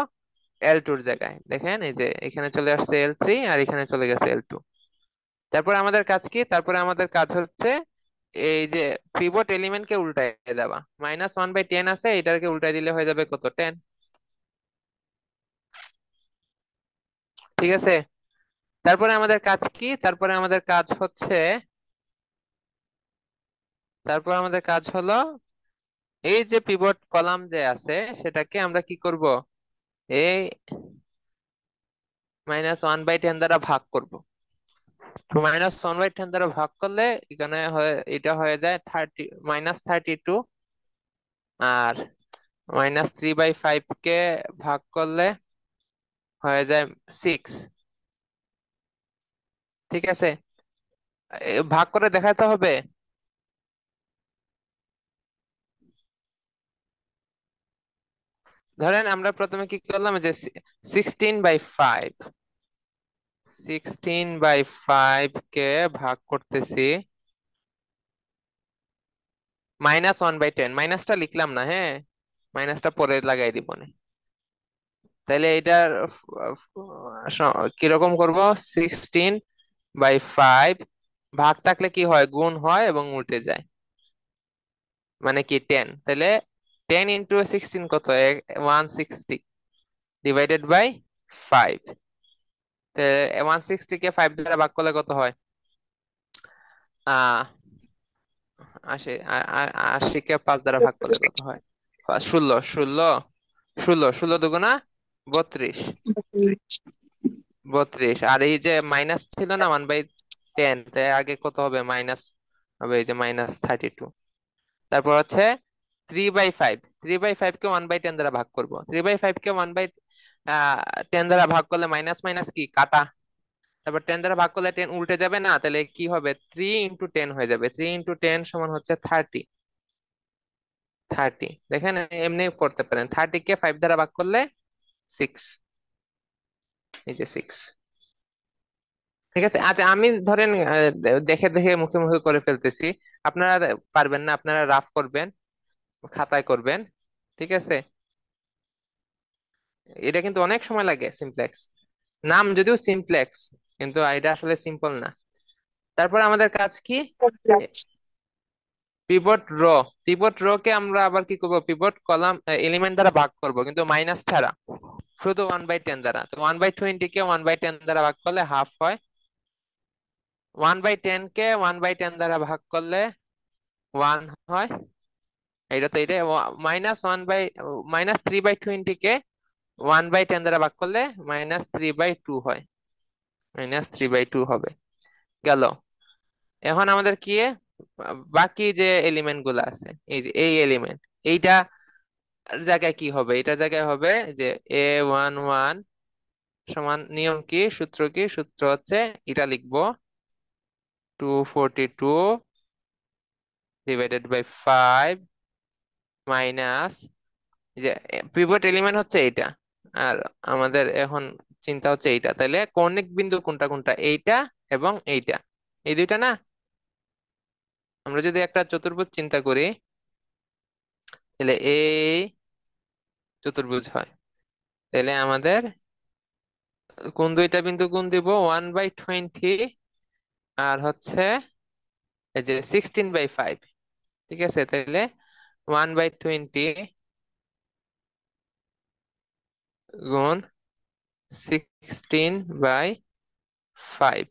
L2 এর জায়গায়। দেখেন এই যে এখানে চলে আসছে L3 আর এখানে চলে গেছে L2। তারপরে আমাদের কাজ কি, তারপরে আমাদের কাজ হচ্ছে এই যে পিভট এলিমেন্ট কে উল্টায় দেওয়া। -1/10 আছে, এটাকে উল্টাই দিলে হয়ে যাবে কত, 10। ঠিক আছে, তারপরে আমাদের কাজ কি, তারপরে আমাদের কাজ হচ্ছে, তারপর আমাদের কাজ হলো এই যে পিভট কলাম যে আছে সেটাকে আমরা কি করব, এই -1/10 দ্বারা ভাগ করব। -1/10 দ্বারা ভাগ করলে এখানে এটা হয়ে যায় 32। আর -3/5 কে ভাগ করলে হয়ে যায় 6। ঠিক আছে, ভাগ করে দেখাতে হবে। ধরেন আমরা প্রথমে কি করলাম, যে 16/5, 16/5 কে ভাগ করতেছি -1/10, মাইনাসটা লিখলাম না, হ্যাঁ মাইনাসটা পরে লাগাই দিব না। তাহলে এটার কিরকম করব, 16/5 ভাগ থাকলে কি হয়, গুণ হয় এবং উল্টে যায়, মানে কি 10, তাহলে 10 × 16 কত, 160 ডিভাইডেড বাই 5। 160 কে 5 দ্বারা ভাগ করলে কত হয়, আহ 80 কে 5 দ্বারা ভাগ করলে কত হয়, 16, 16, 16, 16 দুগুণা 32, 32। আর এই যে মাইনাস ছিল না 1/10, তাই আগে কত হবে, মাইনাস হবে, এই যে -32। তারপর হচ্ছে 3/5, 3/5 কে 1/10 দ্বারা ভাগ করব, 3/5 কে 1/10 দ্বারা ভাগ করলে মাইনাস মাইনাস কি কাটা, তারপর 10 দ্বারা ভাগ করলে 10 উল্টে যাবে না, তাহলে কি হবে, 3 × 10 হয়ে যাবে, 3 × 10 সমান হচ্ছে 30, 30। দেখেন এমনি করতে পারেন, 30 কে 5 দ্বারা ভাগ করলে 6, এই যে 6। ঠিক আছে, আচ্ছা আমি ধরেন দেখে দেখে মুখে মুখে করে ফেলতেছি, আপনারা পারবেন না, আপনারা রাফ করবেন, খাতায় করবেন, ঠিক আছে। এটা কিন্তু অনেক সময় লাগে, সিমপ্লেক্স নাম যদিও সিমপ্লেক্স, কিন্তু এটা আসলে সিম্পল না। তারপর আমাদের কাজ কি, পিভট র, পিভট র কে আমরা আবার কি করব, পিভট কলাম এলিমেন্ট দ্বারা ভাগ করব, কিন্তু মাইনাস ছাড়া, শুধু 1/10 দ্বারা। তো 1/20 কে 1/10 দ্বারা ভাগ করলে হাফ হয়, 1/10 কে 1/10 দ্বারা ভাগ করলে 1 হয়, এটা তো এটা। -3/20 কে 1/10 দ্বারা ভাগ করলে -3/2 হয়, -3/2 হবে, গেল। এখন আমাদের কি বাকি যে এলিমেন্ট গুলো আছে, এই যে এই এলিমেন্ট, এইটা জায়গায় কি হবে, এটা জায়গায় হবে যে A11 সমান, নিয়ম কি, সূত্র কি, সূত্র হচ্ছে এটা লিখবো, 242 ডিভাইডেড বাই 5 মাইনাস, যে পিভট এলিমেন্ট হচ্ছে এইটা, আর আমাদের এখন চিন্তা হচ্ছে এইটা, তাহলে কৌণিক বিন্দু কোনটা কোনটা, এইটা এবং এইটা, এই দুইটা না। আমরা যদি একটা চতুর্ভুজ চিন্তা করি, তাহলে এই চতুর্ভুজ হয়, তাহলে আমাদের কোন দুইটা বিন্দু গুণ দিব, 1/20 আর হচ্ছে এই যে 16/5, ঠিক আছে। তাহলে 1/20 গুণ 16/5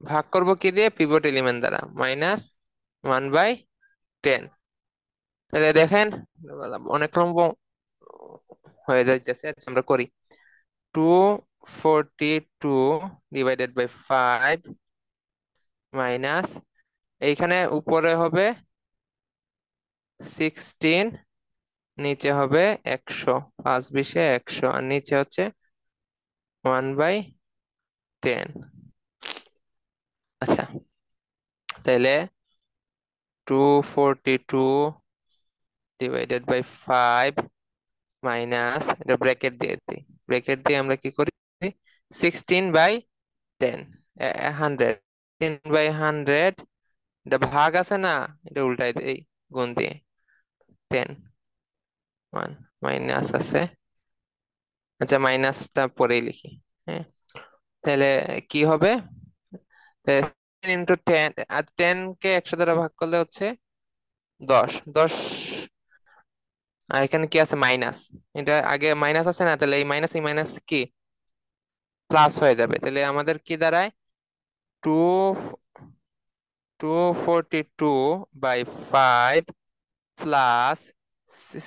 ভাগ করব কি দিয়ে, পিভট এলিমেন্ট দ্বারা, -1/10। তাহলে দেখেন অনেক লম্বা হয়ে যাইতেছে, আচ্ছা, আমরা করি, 242 ডিভাইডেড বাই 5 মাইনাস, এইখানে উপরে হবে 16, নিচে হবে 100, 5 × 20 = 100, আর নিচে হচ্ছে 1/10। আচ্ছা, তাহলে 242 ডিভাইডেড বাই 5 মাইনাস, এটা ব্র্যাকেট দিয়ে দিই, ব্র্যাকেট দিয়ে আমরা কি করি, 16/10, 100, 16/100, এটা ভাগ আছে না, এটা উল্টাই দেই, গুণ দিয়ে 10, 1 মাইনাস আছে, আচ্ছা মাইনাসটা পরেই লিখি, হ্যাঁ। তাহলে কি হবে, 10 × 10, আর 10 কে 100 দ্বারা ভাগ করলে হচ্ছে 10, 10, আর এখানে কি আছে, মাইনাস, এটা আগে মাইনাস আছে না, তাহলে এই মাইনাস কি প্লাস হয়ে যাবে, তাহলে আমাদের কি দাঁড়ায়, টু 242/5 প্লাস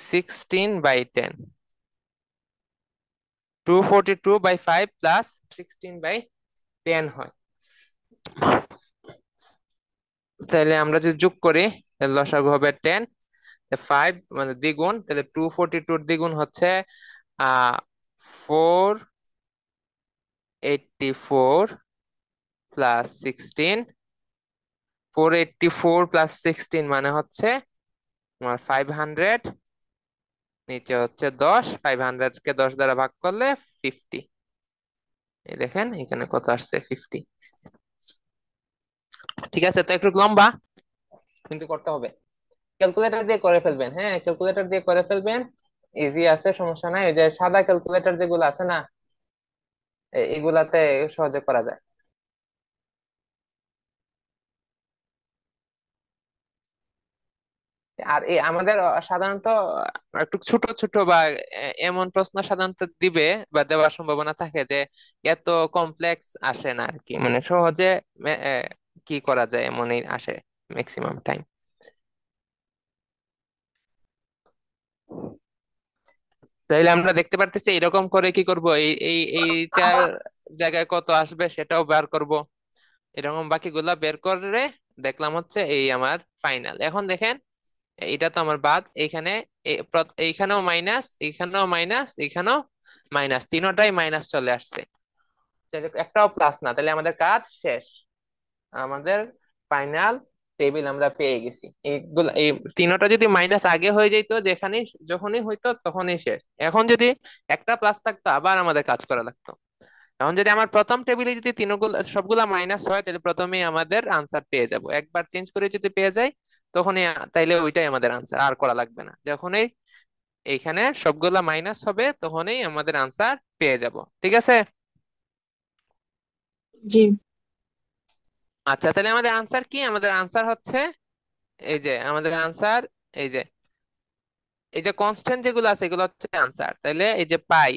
16/10, 242/5 প্লাস 16/10 হয়। তাহলে আমরা যদি যোগ করি, তাহলে লসাগু হবে 10, 5 মানে দ্বিগুণ, তাহলে 242 দ্বিগুণ হচ্ছে 484 প্লাস 16, 484 প্লাস 16 মানে হচ্ছে তোমার 500, নিচে হচ্ছে 10, 500 কে 10 দ্বারা ভাগ করলে 50, এই দেখেন এখানে কত আসছে, 50। ঠিক আছে, তো একটু লম্বা কিন্তু করতে হবে, ক্যালকুলেটর দিয়ে করে ফেলবেন, হ্যাঁ ক্যালকুলেটর দিয়ে করে ফেলবেন, ইজি আছে, সমস্যা নাই, ওই যে সাদা ক্যালকুলেটর যেগুলো আছে না, এগুলাতে সহজে করা যায়। আর এই আমাদের সাধারণত একটু ছোট ছোট বা এমন প্রশ্ন সাধারণত দিবে বা দেওয়ার সম্ভাবনা থাকে যে এত কমপ্লেক্স আসে না আর কি, মানে সহজে কি করা যায় এমনই আসে ম্যাক্সিমাম টাইম। তাইলে আমরা দেখতে পারতেছি এরকম করে কি করব, এইটার জায়গায় কত আসবে সেটাও বের করব। এরকম বাকিগুলা বের করে দেখলাম হচ্ছে এই আমার ফাইনাল। এখন দেখেন এটা তো আমার বাদ, এইখানে এইখানেও মাইনাস, এইখানেও মাইনাস, এইখানেও মাইনাস, তিনোটাই মাইনাস চলে আসছে, তাহলে একটাও প্লাস না, তাহলে আমাদের কাজ শেষ। আমাদের ফাইনাল টেবিল আমরা পেয়ে গেছি। এইগুলো এই তিনোটা যদি মাইনাস আগে হয়ে যেত, যেখানেই যখনই হইতো তখনই শেষ। এখন যদি একটা প্লাস থাকতো আবার আমাদের কাজ করা লাগতো। এখন যদি আমার প্রথম টেবিলে যদি তিনগুলা সবগুলা মাইনাস হয়, তাহলে প্রথমেই আমাদের আনসার পেয়ে যাব। একবার চেঞ্জ করে যদি পেয়ে যাই তখনই তাইলে ওইটাই আমাদের আনসার, আর করা লাগবে না। যখনই এইখানে সবগুলা মাইনাস হবে তখনই আমাদের আনসার পেয়ে যাব। ঠিক আছে? জি। আচ্ছা, তাহলে আমাদের আনসার কি? আমাদের আনসার হচ্ছে এই যে আমাদের আনসার, এই যে এই যে কনস্ট্যান্ট যেগুলো আছে এগুলো হচ্ছে আনসার। তাহলে এই যে পাই,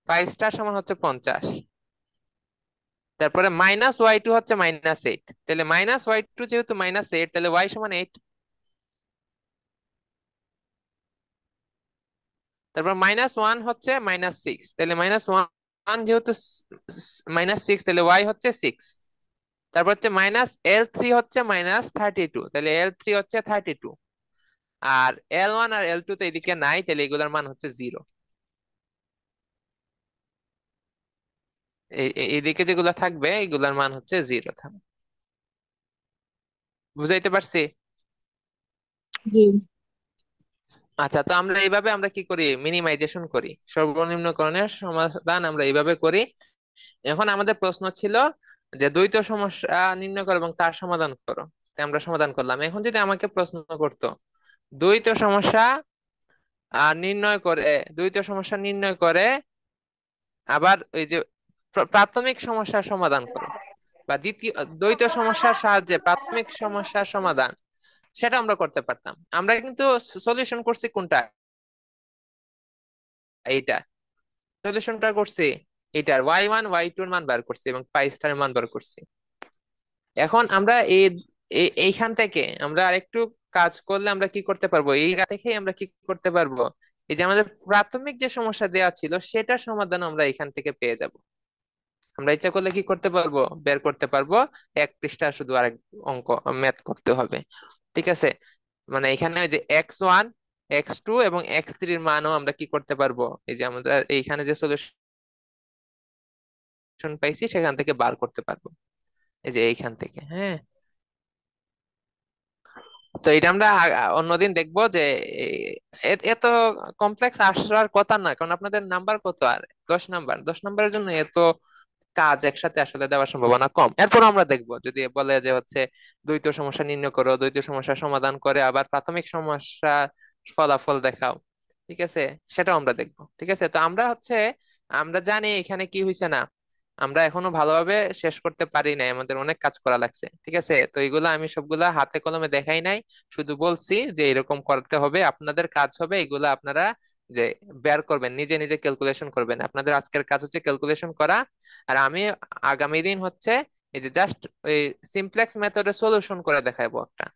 পাই স্টার সমান হচ্ছে 50। তারপরে -y2 হচ্ছে -8, তাহলে -y2 যেহেতু -8, তাহলে y সমান 8। তারপর -1 হচ্ছে -6, তাহলে -1 যেহেতু -6, তাহলে y হচ্ছে 6। তারপর হচ্ছে -L3 হচ্ছে -32, তাহলে L3 হচ্ছে 32। আর L1 আর L2 তো এদিকে নাই, তাহলে এগুলোর মান হচ্ছে 0। এইদিকে যেগুলো থাকবে এগুলোর মান হচ্ছে 0 থাকবে। বুঝাইতে পারছি? জি। আচ্ছা, তো আমরা এইভাবে আমরা কি করি, মিনিমাইজেশন করি, সর্বনিম্নকরণের সমাধান আমরা এইভাবে করি। এখন আমাদের প্রশ্ন ছিল যে দ্বৈত সমস্যা নির্ণয় করো এবং তার সমাধান করো। তাই আমরা সমাধান করলাম। এখন যদি আমাকে প্রশ্ন করতো দ্বৈত সমস্যা নির্ণয় করে, দ্বৈত সমস্যা নির্ণয় করে আবার ওই যে প্রাথমিক সমস্যার সমাধান করো, বা দ্বিতীয় দ্বৈত সমস্যার সাহায্যে প্রাথমিক সমস্যার সমাধান, সেটা আমরা করতে পারতাম। আমরা কিন্তু সলিউশন করছি কোনটা, এইটা সলিউশনটা করছি, এটার y1 y2 এর মান বার করছি এবং পাই স্টার এর মান বার করছি। এখন আমরা এইখান থেকে আমরা আরেকটু কাজ করলে আমরা কি করতে পারবো, এই জায়গা থেকে আমরা কি করতে পারবো, এই যে আমাদের প্রাথমিক যে সমস্যা দেওয়া ছিল সেটার সমাধান আমরা এখান থেকে পেয়ে যাব। আমরা ইচ্ছা করলে কি করতে পারবো, বের করতে পারবো। এক পৃষ্ঠা শুধু আরেক অঙ্ক ম্যাথ করতে হবে। ঠিক আছে? মানে এখানে ওই যে x1 x2 এবং x3 এর মানও আমরা কি করতে পারবো, এই যে আমরা এইখানে যে সলিউশন পাইছি সেখান থেকে বার করতে পারবো, এই যে এইখান থেকে। হ্যাঁ, তো এটা আমরা অন্যদিন দেখবো যে এত কমপ্লেক্স আসার কথা না, কারণ আপনাদের নাম্বার কত আর 10 নাম্বার, 10 নাম্বারের জন্য এত কাজ একসাথে আসলে দেওয়ার সম্ভাবনা কম। এরপর আমরা দেখবো যদি বলে যে হচ্ছে দ্বৈত সমস্যা নির্ণয় করো, দ্বৈত সমস্যার সমাধান করে আবার প্রাথমিক সমস্যা ফলাফল দেখাও। ঠিক আছে? সেটাও আমরা দেখবো। ঠিক আছে? তো আমরা হচ্ছে আমরা জানি এখানে কি হয়েছে না, আমরা এখনো ভালোভাবে শেষ করতে পারি নাই, আমাদের অনেক কাজ করা লাগছে। ঠিক আছে? তো এগুলা আমি সবগুলা হাতে কলমে দেখাই নাই, শুধু বলছি যে এরকম করতে হবে, আপনাদের কাজ হবে এগুলা আপনারা যে বের করবেন, নিজে নিজে ক্যালকুলেশন করবেন। আপনাদের আজকের কাজ হচ্ছে ক্যালকুলেশন করা। আর আমি আগামী দিন হচ্ছে এই যে জাস্ট ওই সিমপ্লেক্স মেথডে সলিউশন করে দেখাবো, একটা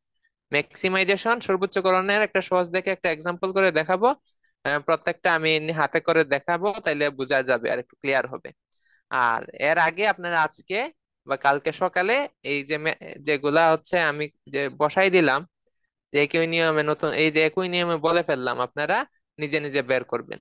ম্যাক্সিমাইজেশন সর্বোচ্চকরণের একটা সহজ দেখে একটা এক্সাম্পল করে দেখাবো। প্রত্যেকটা আমি হাতে করে দেখাবো, তাইলে বোঝা যাবে আর একটু ক্লিয়ার হবে। আর এর আগে আপনারা আজকে বা কালকে সকালে এই যে যেগুলা হচ্ছে আমি যে বসাই দিলাম, যে একই নিয়মে নতুন এই যে একই নিয়মে বলে ফেললাম, আপনারা নিজে নিজে বের করবেন।